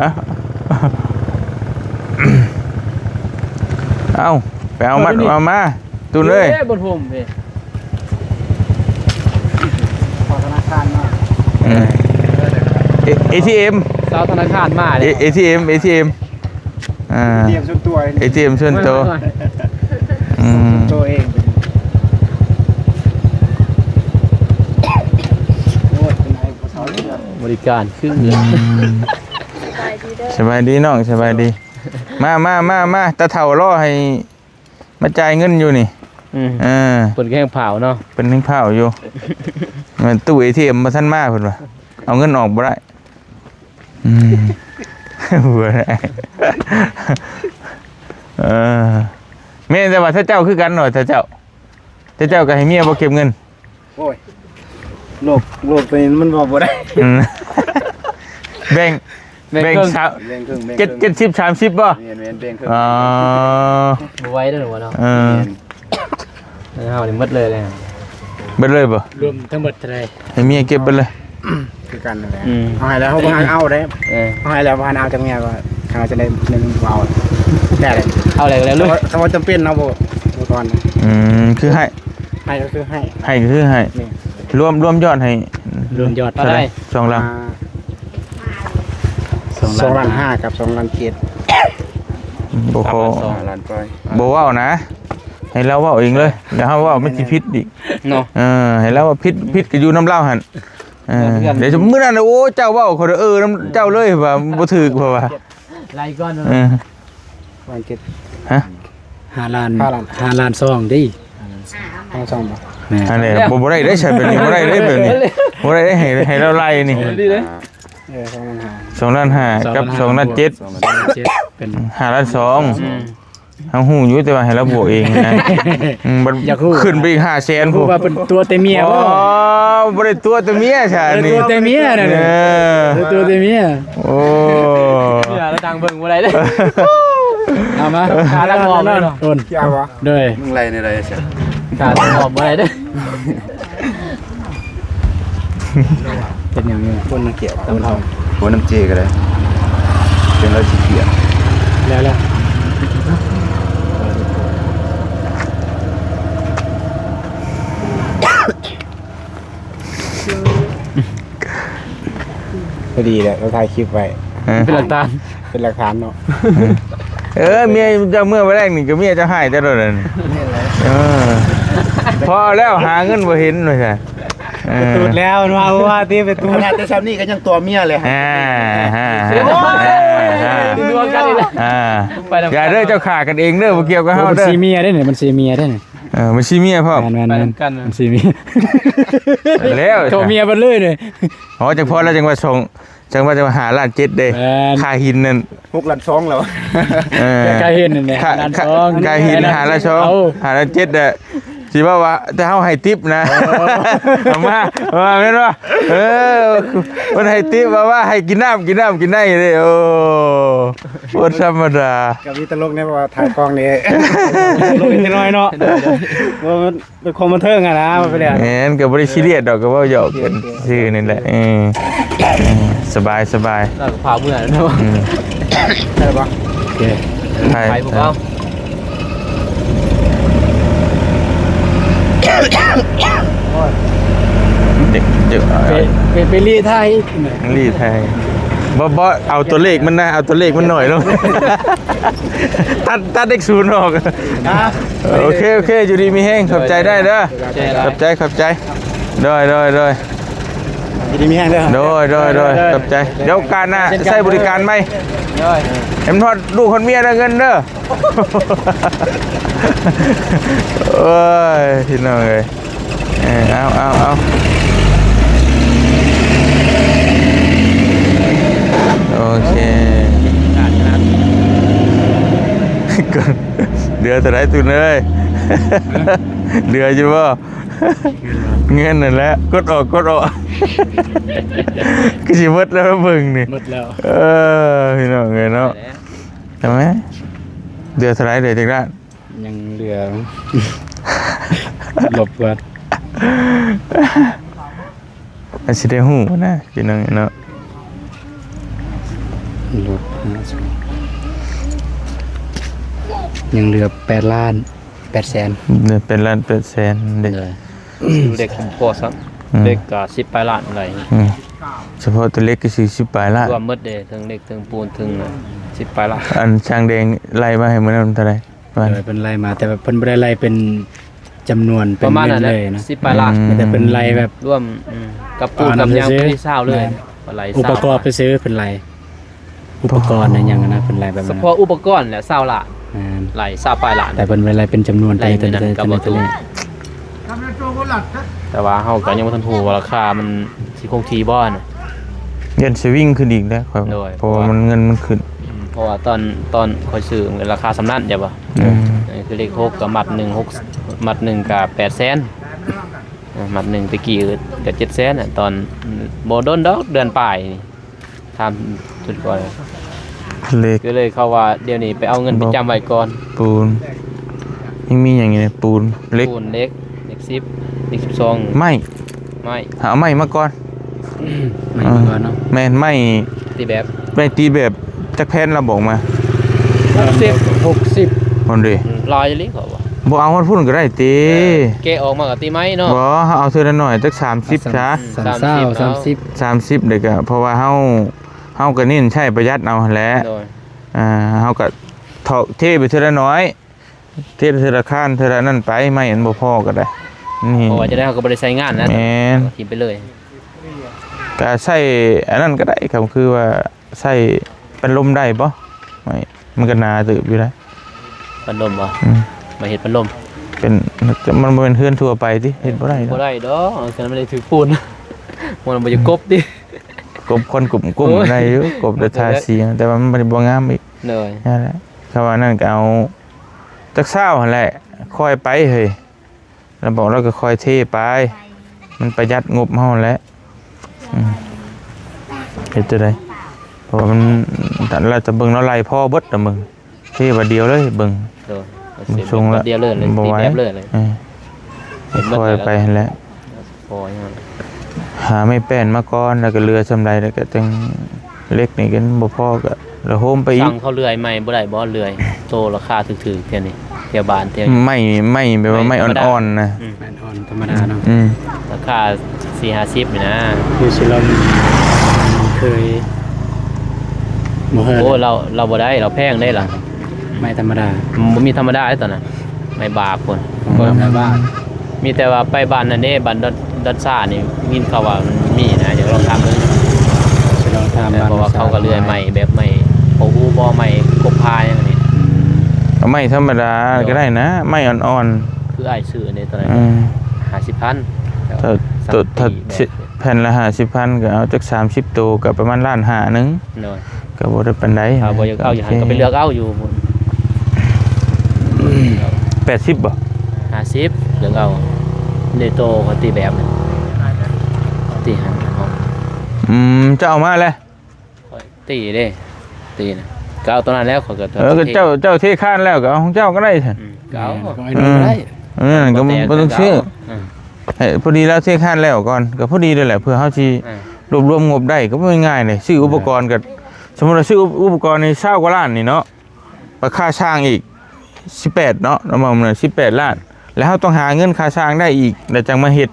อ่ะเอาไปเอามาตุนเลย บนห่มเว้ย ขอธนาคารมา ATM สาวธนาคารมาเลย ATM เตรียมส่วนตัว ATM ส่วนตัวตัวเองโอ้ยเป็นไงบ่เฒ่าเลย บริการครึ่ง สบายดีน้องสบายดีมาตาเฒ่ารอให้มาจ่ายเงินอยู่นี่เปิดแข้งเผาเนาะ เป็นทั้งเผาอยู่มันตู้ ATM มาท่านมาเพิ่นว่าเอาเงินออกบ่ได้บ่ได้แม่แต่ว่าถ้าเจ้าคือกันหน่อยถ้าเจ้าก็ให้เมียบ่เก็บเงิน โอ้ยโลกเป็นมันบ่ได้ แบ่งสาม แบ่งครึ่งแบ่ง 70 30บ่ แม่นแบ่งครึ่ง อ๋อ บ่ไว้ได้หรอวะเนาะ Ừ. เฮานี่หมดเลยเลย เบิดเลยบ่ รวมทั้งหมดเท่าไหร่ ให้เมียเก็บเบิดเลย คือกันนั่นแหละเอาให้แล้วเขาบ่ให้เอาได้เอาให้แล้วบ่ให้เอาจังเมียก็เขาจะได้นึงเอาได้เลย เอาอะไรกันแล้วลูก ถ้าว่าจำเป็นเอาบ่ ก่อน คือให้ ให้ก็คือให้ ให้ก็คือให้รวมยอดให้ รวมยอด เท่าไหร่2ลัง 2,500,000กับ2,700,000 บ่พอ ล้านไป บ่เว้านะให้เราเว้าเองเลยอย่าเฮาเว้ามันสิผิดอีก เนาะ ให้เราว่าผิดก็อยู่น้ำเล่าหั่นเดี๋ยวมื้อนั้นโอ้เจ้าเว้าเขาน้ำเจ้าเลยว่าบ่ถูกเพราะว่า ไล่ก่อน ฮะ 5 ล้านซองดิ เอาซ่อมบ่ แม่ อันนี้บ่ได้ใช้แบบนี้บ่ได้แบบนี้บ่ได้ให้เราไล่นี่ ดีเลย 2,500,000 2ล้าน5กับ2ล้าน7 เป็น 5ล้าน2เฮาฮู้อยู่แต่ว่าให้เราบวกเองนะมันขึ้นไปอีก500,000 ผู้ พุ่น ว่าเป็นตัวเตเมีย อ๋ บ่ อบ่ได้ตัวแต่เมียใช่นี่ ตัวเตเมียนั่นน่ะตัวเตเมีย โอ้ เนี่ยแล้วดังเบิ่งบ่ได้เด้ เอามา ขาละงอมเลยเนาะ ต้น ยาวบ่ เด้อ มึงไรในไรใช่ ขาละงอมบ่ได้เด้ เป็นอย่างนี้ คนมาเกี่ยวต้นทอง หัวน้ำเจก็ได้เป็นร้อยสิเกียร์ แล้ว พอดีแหละเราถ่ายคลิปไว้ เป็นหลักฐาน เป็นหลักฐานเนาะ เมียจะเมื่อวันแรกนี่ก็เมียจะให้แต่โดนนั่นพอแล้วหาเงินบ่เห็นว่าซั่น ตูดแล้วว่าว่าที่ไปตูด ขนาดแต่ซ้ำนี่ก็ยังตัวเมียเลย ดวงกันนี่แหละ อย่าเด้อเจ้าขากันเองเด้อบ่เกี่ยวกับเฮา มัน เด้อ ซีเมียได้เนี่ยมันซีเมียได้เนี่ย มันสิเมียพ่อ แม่นมันซีเมีย แล้ว โทรเมียเบิ่นเลยเลย อ๋อจังพอแล้วจังว่าส่งจังว่าจะหาล้าน7เด้ค่าหินนั่น 6 ล้าน2แล้ว ใกล้เห็นนั่นแหละ ค่า ล้านสอง ค่าหินหาละ2หาละ7เด้อสิว่าแต่เฮาให้ทิปนะเอามาแม่นบ่มันให้ทิปว่าให้กินน้ำกินได้เด้โอ้บ่ธรรมดา กับวิตลกเนี่ยว่าถ่ายกล้องนี่ลงนิดหน่อยเนาะว่ามันเป็นความบันเทิงอะนะมันเป็นอะไร แม่นก็บ่ได้ซีเรียสดอกก็เว้าหยอกกันซื่อนี่แหละสบาย แล้วก็พาเมื่อเนาะ ใช่ปะ โอเค ไปพวกเรา เด็ก ไปรีไทย รีไทยบ่เอาตัวเลขมันนะเอาตัวเลขมันหน่อยลงตัดเลข0ออกโอเคอยู่ดีมีแห้งขอบใจได้เด้อขอบใจได้ ยินดีมีแห้งด้วยครับ โดยขอบใจเดี๋ยวการหน้าใช้บริการไหมเอ็มทอดลูกคนเมียได้เงินเด้อโอ้ยพี่น้องเอ้ยเอาโอเคเดือดแต่ไรตุนเลยเดือดอยู่ป่ะเงินนั่นแหละกดออกก็สิหมดแล้วเบิ่งนี่ หมดแล้ว พี่น้องเอ้ยเนาะใช่ไหมเดือดแต่ไรเดือดจังด้าน ยังเหลือหลบก่อน อาสิได้หูนะพี่น้องเนาะ หลบยังเหลือ8 ล้าน 8 แสน เดือดเป็นล้านเป็นแสนเด็ก เด็กพอสักเด็กก็10ปลายล้านอะไร เฉพาะตัวเล็กก็40ปลายละ รวมหมดเด้ทั้งเด็กทั้งปูนทั้ง10ปลายล้าน อันช่างแดงไล่มาให้มื้อนั้นเท่าไหร่ประมาณ เป็นไล่มาแต่แบบเพิ่นบ่ได้ไล่เป็นจำนวน ป เป็น ระมาณ เงิ นั้น น แหละ เลยนะ 10ปลายล้าน แต่เป็นไล่แบบ ร่วมกับปูนกับยางไม่ได้เศร้าเลยอะไร อุปกรณ์ไปซื้อเป็นไล่อุปกรณ์นั่นยังนะเป็นไล่แบบ เฉ นั้น พาะอุปกรณ์แหละเศร้าละ อ่า ไหลเศร้าปลายล้าน แต่เป็นไล่เป็นจำนวน ไล่เป็นนั้นกับบ่ถูก แต่ว่าเฮาก็ยังบ่ทันฮู้ว่าราคามันสิคงที่บ่น่ะ เงินสิวิ่งขึ้นอีกแล้วครับ โดย เพราะว่ามันเงินมันขึ้น เพราะว่าตอนค่อยซื้อมันราคาสำนั้นใช่ป่ะคือเลข6กับมัด1 6มัด1ก็800,000มัด1ตะกี้ก็700,000น่ะตอนบ่โดนดอกเดือนปลายนี่ทำสุดก่อน เล็ก ก็เลยเขาว่าเดี๋ยวนี้ไปเอาเงินไปจำไว้ก่อน ปูนยังมีอย่างนี้นะปูนเล็ก ปูนเล็ก10เล็ก12 ไม่ ไม้ หาไม้มาก่อน ไม่มีก่อนเนาะ แม่นไม่ ตีแบบ ไม่ตีแบบจักแผ่นเราบอกมา 60 60 คนดิ ลอยลิเขาว่า บ่เอาฮอดพุ่นก็ได้ติ แกะออกมากับตีไม้เนาะ บ่เอาเทื่อละหน่อยจัก30ซะ 30เด็กอะเพราะว่าเฮาก็เน้นใช้ประหยัดเอาหั่นแหละ โดย เฮาก็เทไปเทื่อละน้อยเทเทื่อละข้านเทื่อละนั่นไปไม่อันบ่พอก็ได้นี่ เพราะว่าจะได้เขาก็บ่ได้ใช้งานนะ แม่น ทิมไปเลย ก็ใช้อันนั้นก็ได้ครับคือว่าใช้เป็นลมได้บ่ไม่มันก็น่าตื่นอยู่นะ พัดลมบ่ มาเฮ็ดพัดลม เป็นมันบ่เป็นเฮือนทั่วไปติเฮ็ดบ่ได้เนาะ บ่ได้ดอกฉันไม่ได้ถือปูนมันบ่จะกบดิ กบคนกลุ่มได้อยู่กบเดทาสีแต่ว่ามันบ่งามอีก เลย นั่นแหละเขาว่านั่นก็เอาจักเช้าหั่นแหละค่อยไปเฮ้ยแล้วบอกเราก็ค่อยเทไปมันประหยัดงบเฮาแหละเฮ็ดจังได๋เพราะว่ามันเราจะเบิ่งเราไล่พ่อเบิดน่ะมึงเทบัดเดียวเลยเบิ่ง โดย ทรงละ เดียวเลยตีแบบเลย ค่อยไปหั่นแหละ พออย่างนั้น หาไม่แป้นมาก่อนแล้วก็เรือสำไรแล้วก็จังเล็กนี่กันบ่พอก็แล้วโฮมไปอี สั่ ก งเขาเลื่อยใหม่บ่ได้บ่เลื่อยโตราคาถูกๆเท่านี้เที่ยวบ้านเที่ยว ไม่แบบว่าไม่อ่อนๆนะ แม่นอ่อนธรรมดาเนาะ ราคา 4-50นี่นะ คือสิเราเคยบ่เฮ็ด โอ้เราบ่ได้เราแพงได้ล่ะ ไม่ธรรมดา บ่มีธรรมดาไอ้ตอนนั้นไม่บาปพุ่น บ่ธรรมดา มีแต่ว่าไปบ้านนั่นเด้บ้านดัดซ่านี่ยินเขาว่ามันมีนะเดี๋ยวลองทำเลย สิเราทำ เพราะว่าเขาก็เลื่อยใหม่แบบใหม่โอ้โหบ่ใหม่กบพายอย่างนี้ เอาไม่ธรรมดาก็ได้นะ ไม่อ่อน คือไอ้ซื้อในตอนนั้น 50,000 ถ้าแผ่นละ50,000ก็เอาจัก30ตัวก็ประมาณ1.5 ล้านนึง เนาะ ก็บ่ได้ปานใด ถ้าบ่อยากเอาอยู่หั่นก็ไปเลือกเอาอยู่พุ่น 80บ่ 50เลือกเอาในโตเขาตีแบบนั้นตีหันเอา จะเอามาเลย ตีเด้ตีนะก็เอาตอนนั้นแล้วเขาก็ ก็เจ้าเทข้านแล้วก็เอาของเจ้าก็ได้ซั่น ก็เอา ได้ ก็บ่ต้องซื้อพอดีแล้วเทข้านแล้วก่อนก็พอดีเลยแหละเพื่อเฮาสิรวมงบได้ก็บ่ง่ายเลยซื้ออุปกรณ์ก็สมมุติว่าซื้ออุปกรณ์นี่20กว่าล้านนี่เนาะราคาช่างอีก18เนาะประมาณ18 ล้านแล้วเฮาต้องหาเงินค่าช่างได้อีกแล้วจังมาเฮ็ด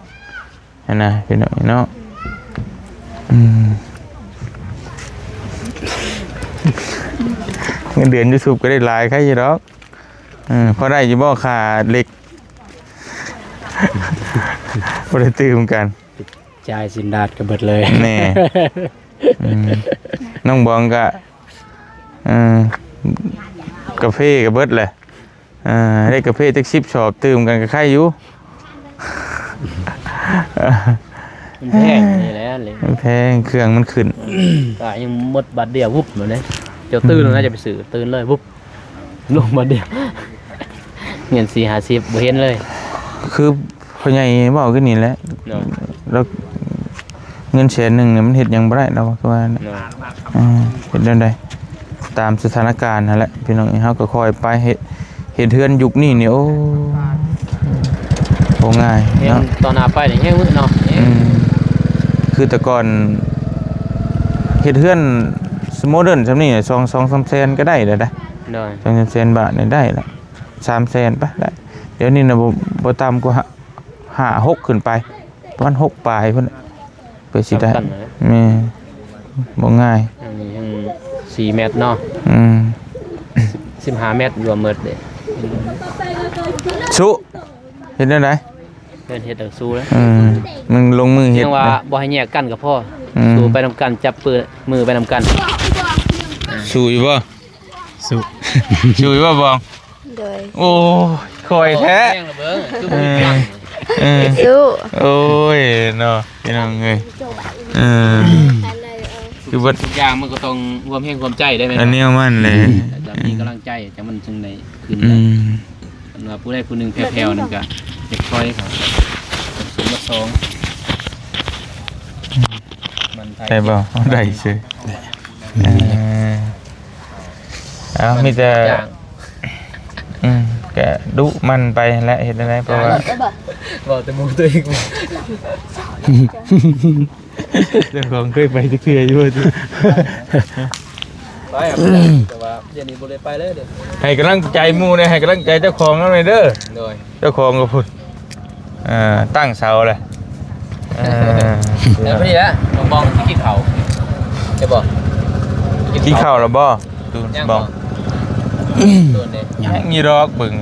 นะพี่น้องเนาะเงินเดือน YouTube ก็ได้หลายใครอยู่ดอกพอได้อยู่บ่ค่าเหล็กบ่ได้ตื่มกัน จ่ายสินดาดก็เบิดเลย แน่น้องบองก็กาแฟก็เบิดแหละได้กาแฟจัก10ชอบตื่มกันก็ใครอยู่ มันแพงนี่แหละเลย แพงเครื่องมันขึ้น ก็ยังหมดบัตรเดียววุบเหมือนเลยเจ้าตื่นน่าจะไปซื้อตื่นเลยวุบลงบัตรเดียวเงิน4-50บ่เห็นเลย คือพ่อใหญ่เว้าขึ้นนี่แหละ เนาะ แล้วเงิน100,000เนี่ยมันเฮ็ดหยังบ่ได้ดอกคือว่า เนาะ เฮ็ดได้ตามสถานการณ์นั่นแหละพี่น้องเฮาก็คอยไปเฮ็ดเฮือนยุคนี้นี่โอ้บ่ง่าย เห็น เนาะ ตอนหน้าไปนี่แห้งมืดเนาะ คือแต่ก่อนเฮ็ดเฮือนโมเดิร์นซำนี้2-3 แสนก็ได้แล้วนะ เนาะ 2-3 แสนบาทนี่ได้ละ3 แสนไปได้เดี๋ยวนี้น่ะบ่ต่ำกว่า5-6ขึ้นไปประมาณ6ปลายพุ่นเพื่อสิได้บ่ง่าย อันนี้ยัง4 เมตรเนาะ15 เมตรรวมหมดเด้ สุเฮ็ดได้ได เพิ่นเฮ็ดเอาสู้แล้ว มึงลงมือเฮ็ด ยังว่า นะ บ่ให้แยกกันก็พอสู้ไปนำกันจับมือไปนำกัน สู้อยู่บ่ สุ สู้อยู่บ่บอง โดย โอ้คอยแท้ แพงละเบิ่งคือบ่มีฟัง สู้ โอ้ยเนาะพี่น้องเอ้ยคือบ่ ทุกอย่างมันก็ต้องรวมแห่งความใจได้ไหม อันนี้มันเลย จะมีกำลังใจจะมันจึงได้ขึ้น อื ได้ ม ว่าผู้ใดผู้หนึงแผ่วๆนึงก็เด็กคอยเขาสมมาสองมันไทย ได้บ่ได้ซื่อเอามีแต่ อย่าง แกดุมันไปและเฮ็ดได้เพราะว่า บอกแต่หมูตัวเอง เจ้าของเคยไปจะเคลียร์อยู่ว่า ไปครับแต่ว่าเดี๋ยวนี้บ่ได้ไปเลยเด้อ ให้กำลังใจหมู่เนี่ยให้กำลังใจเจ้าของแล้วหน่อยเด้อ โดย เจ้าของก็พูดตั้งเสาเลย แล้วพอดีละน้องบองที่กินข้าวใช่บ่ กินข้าวแล้วบ่ตูนบอง โดนเด้ ยังมีรอกเบิ่ง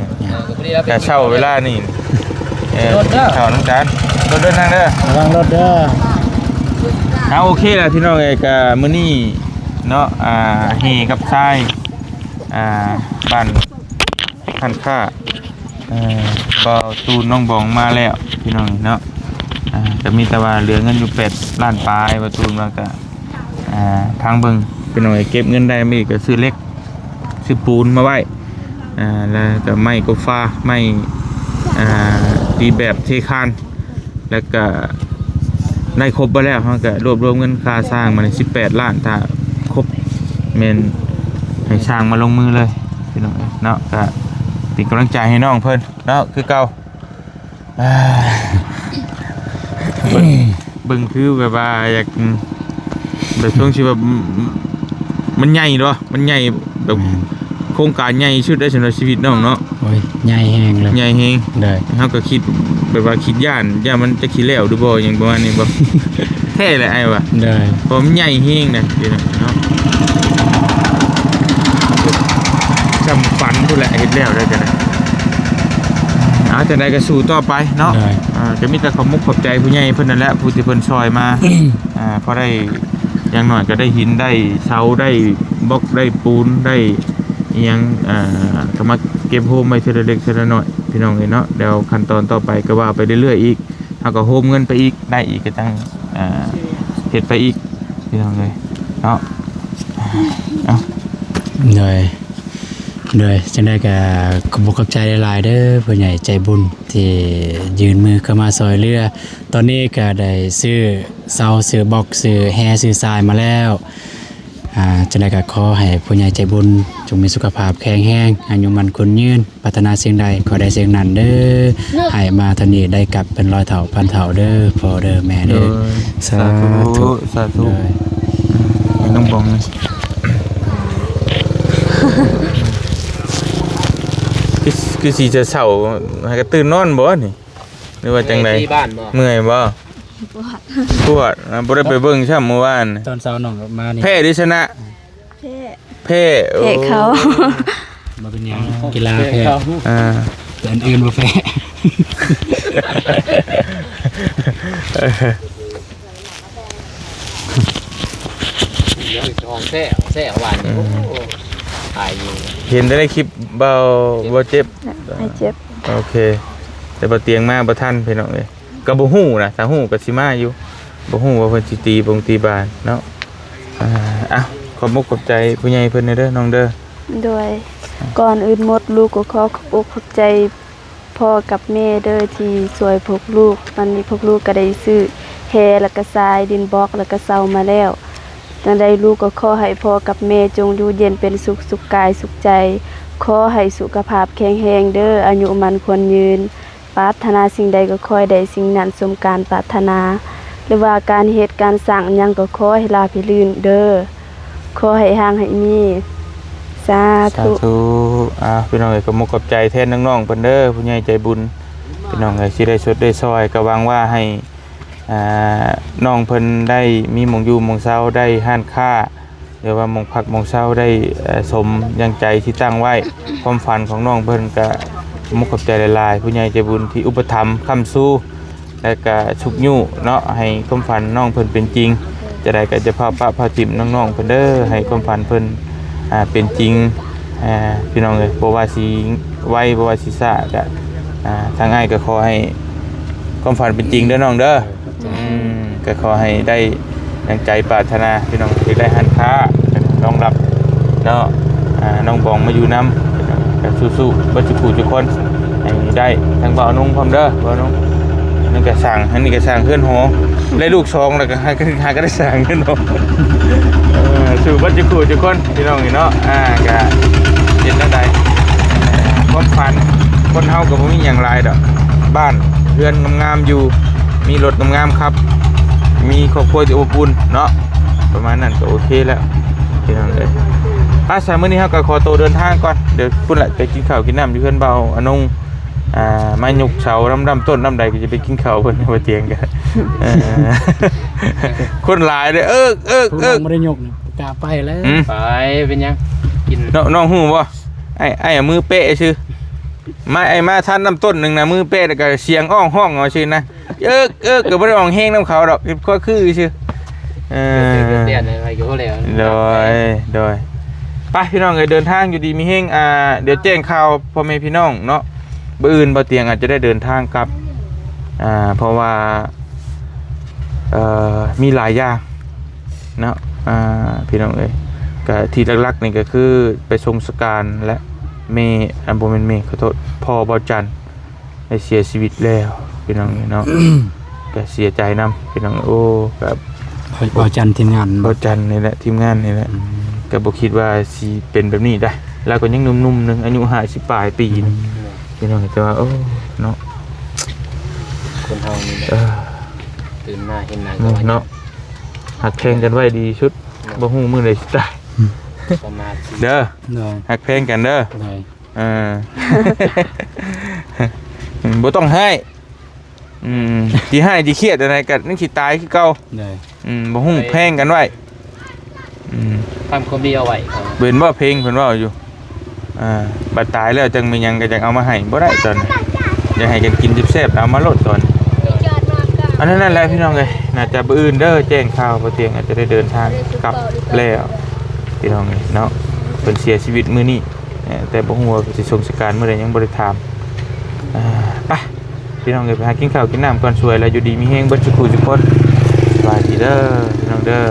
ก็พอดีแล้ว แต่เช่าเวลานี่กินข้าวน้ำตาลรถเดินทางเด้อ ระวังรถเด้อ เอาโอเคแล้วพี่น้องเอ้ยก็มื้อนี้เนาะเฮกับทรายบ้านคันค่าบ่ตูนน้องบองมาแล้วพี่น้องเนาะจะมีแต่ว่าเหลือเงินอยู่8ล้านปลายบ่ตูนว่าก็ทางเบิ่งพี่น้องเอ้ยเก็บเงินได้มีก็ซื้อเหล็กซื้อปูนมาไว้แล้วก็ไม้กบฟ้าไม้ตีแบบเทคานแล้วก็ได้ครบไปแล้วเขาก็รวบรวมเงินค่าสร้างมาใน18 ล้านถ้าครบเมนให้สร้างมาลงมือเลยพี่น้องเนาะก็เป็นกำลังใจให้น้องเพิ่นเนาะคือเก่าเบิ่งคือแบบว่าอยากแบบช่วงชีวิตมันใหญ่เนาะมันใหญ่แบบโครงการใหญ่ชุดได้สำหรับชีวิตน้องเนาะ โอ้ยใหญ่แฮงเลย ใหญ่เฮง ได้ เขาก็คิดแบบว่าคิดย่านมันจะคิดแล้วดูบ่อย่างประมาณนี้บ่ แท้เลยไอ้วะ ได้ ผมใหญ่เฮงนะพี่น้องเนาะจำฝันพูดแหละเฮ็ดแล้วได้จังได๋จังได๋ก็สู้ต่อไปเนาะจะมีแต่ขอบมุกขอบใจผู้ใหญ่เพิ่นนั่นแหละผู้ที่เพิ่นช่วยมาพอได้อย่างน้อยก็ได้หินได้เสาได้บล็อกได้ปูนได้อีหยังก็มาเก็บโฮมไว้ทีละเล็กทีละน้อยพี่น้องเนาะเดี๋ยวขั้นตอนต่อไปก็ว่าไปเรื่อยๆอีกเฮาก็โฮมเงินไปอีกได้อีกก็จังเฮ็ดไปอีกพี่น้องเลยเนาะเลยจังได้ก็ขอบคุณขอบใจหลายๆเด้อผู้ใหญ่ใจบุญที่ยืนมือเข้ามาซอยเรือตอนนี้ก็ได้ซื้อเสาซื้อบล็อกซื้อแฮซื้อทรายมาแล้วจังได้ก็ขอให้ผู้ใหญ่ใจบุญจงมีสุขภาพแข็งแรงอายุมันคนยืนปรารถนาสิ่งใดขอได้สิ่งนั้นเด้อให้มาเท่านี้ได้กลับเป็นร้อยเท่าพันเท่าเด้อพ่อเด้อแม่เด้อสาธุน้องบองคือสิจะเศร้าให้ก็ตื่นนอนบ่นี่หรือว่าจังได๋ ที่บ้านบ่ เมื่อยบ่ปวดบ่ได้ไปเบิ่งช่ำเมื่อวาน ตอนเช้าน้องก็มานี่ แพ้ดิชนะแพ้ เขา มาเป็นหยังกีฬาแพ้ แต่อันอื่นบ่แพ้ ห้องแซ่หวานนี่โอ้ถ่ายอยู่ เห็นได้คลิปเบาเจ็บ ไม่เจ็บ โอเคแต่บ่เตียงมาบ่ทันพี่น้องเอ้ยก็บ่ฮู้นะถ้าฮู้ก็สิมาอยู่บ่ฮู้ว่าเพิ่นสิตีบงตีบานเนาะขอบมุกขอบใจผู้ใหญ่เพิ่นเด้อน้องเด้อ ด้วยก่อนอื่นหมดลูกก็ขอขอบอกขอบใจพ่อกับแม่เด้อที่ช่วยพวกลูกตอนนี้พวกลูกก็ได้ซื้อแฮแล้วก็ทรายดินบล็อกแล้วก็เสามาแล้วจังใดลูกก็ขอให้พ่อกับแม่จงอยู่เย็นเป็นสุขสุขกายสุขใจขอให้สุขภาพแข็งแรงเด้ออายุมันควรยืนปรารถนาสิ่งใดก็ขอให้ได้สิ่งนั้นสมการปรารถนาหรือว่าการเฮ็ดการสร้างหยังก็ขอให้ราบรื่นเด้อขอให้ห่างให้มีสาธุ พี่น้องเอ้ยก็มุกขอบใจแทนน้องๆเพิ่นเด้อผู้ใหญ่ใจบุญพี่น้องเอ้ยสิได้สดได้ซอยก็หวังว่าให้น้องเพิ่นได้มีหม่องอยู่หม่องเช้าได้ห้านค้าหรือว่าหม่องพักหม่องเช้าได้สมยังใจที่ตั้งไว้ความฝันของน้องเพิ่นก็มุกขอบใจหลายๆผู้ใหญ่ใจบุญที่อุปถัมภ์ค้ำสู้และก็ชุกยู่เนาะให้ความฝันน้องเพิ่นเป็นจริงจะได้ก็จะพาปะพาจิ้มน้องๆเพิ่นเด้อให้ความฝันเพิ่นเป็นจริงพี่น้องเอ้ยบ่ว่าสิไวบ่ว่าสิซ่าก็ทางอ้ายก็ขอให้ความฝันเป็นจริงเด้อน้องเด้อก็ขอให้ได้ดังใจปรารถนาพี่น้องที่ได้หันค้าน้องรับเนาะน้องบองมาอยู่นำก็สู้ๆบ่สิผู้ทุกคนให้ได้ทั้งบ่าวนุ่งพร้อมเด้อบ่าวนุ่งนั่นก็สร้างอันนี้ก็สร้างเฮือนหอได้ลูก2แล้วก็หาก็ได้สร้างเฮือนหอสู่บ่สิผู้ทุกคนพี่น้องนี่เนาะก็เฮ็ดจังได๋ความฝันคนเฮาก็บ่มีหยังหลายดอกบ้านเรือนงามๆอยู่มีรถงามๆครับมีครอบครัวที่อบอุ่นเนาะประมาณนั้นก็โอเคแล้วพี่น้องเอ้ย สายมื้อนี้เฮาก็ขอตัวเดินทางก่อนเดี๋ยวพุ่นละไปกินข้าวกินน้ำอยู่เพื่อนเบาอนงมาหยุกเสาดำต้นน้ำใดก็จะไปกินข้าวเพิ่นบ่เตียงกันคนหลายเด้อบ่ได้ยกนะกล้าไปแล้ว ไปเป็นยังกิน น้องฮู้บ่ไอ้มือเป๊ะซื่อมาท่านน้ำต้นนึงนะมือเป๊ะแล้วก็เสียงอ้องห้องเอาซื่อนะก็บ่ได้อ้องแฮงน้ำเขาดอกก็คือซื่อเตี้ยอะไรก็แล้ว โดยไปพี่น้องเดินทางอยู่ดีมีแฮงเดี๋ยวแจ้งข่าวพ่อแม่พี่น้องเนาะบ่อื่นบ่เตียงอาจจะได้เดินทางกลับเพราะว่ามีหลายอย่างเนาะพี่น้องก็ที่หลักๆนี่ก็คือไปทรงสการและเมบ่แม่นเมขอโทษพ่อบ่จันได้เสียชีวิตแล้วพี่น้องเนาะ ก็เสียใจนํพี่น้องโอ้แบบบ่จันทีมงาน บ่จันนี่แหละทีมงานนี่แหละก็บ่คิดว่าสิเป็นแบบนี้ได้แล้วก็ยังหนุ่มๆนึงอายุ50ปลายปีนึงพี่น้องแต่ว่าโอ้เนาะ คนเฮานี่แหละตื่นมาเห็นหน้าก็ เนาะหักแพงกันไว้ดีชุดบ่ฮู้มื้อใดสิตาย ประมาณ เด้อ ได้ หักแพงกันเด้อ ได้ บ่ต้องให้สิให้สิเครียดอะไรก็นึกสิตายคือเก่า ได้ บ่ฮู้แพงกันไว้ทำความดีเอาไว้ เบิ่นบ่เพลงเพิ่นเว้าอยู่บัดตายแล้วจังมีหยังก็จังเอามาให้บ่ได้ตอนอยากให้กันกินแซ่บๆเอามาโลดตอนอันนั้นนั่นแหละพี่น้องเอ้ยน่าจะมื้ออื่นเด้อแจ้งข่าวบ่เตียงอาจจะได้เดินทางกลับแล้วพี่น้องเอ้ยเนาะเพิ่นเสียชีวิตมื้อนี้แต่บ่ฮู้ว่าสิส่งสการมื้อใดยังบ่ได้ถามไปพี่น้องเอ้ยไปหากินข้าวกินน้ำก่อนสวยแล้วอยู่ดีมีแฮงเบิดทุกผู้ทุกคนสบายดีเด้อพี่น้องเด้อ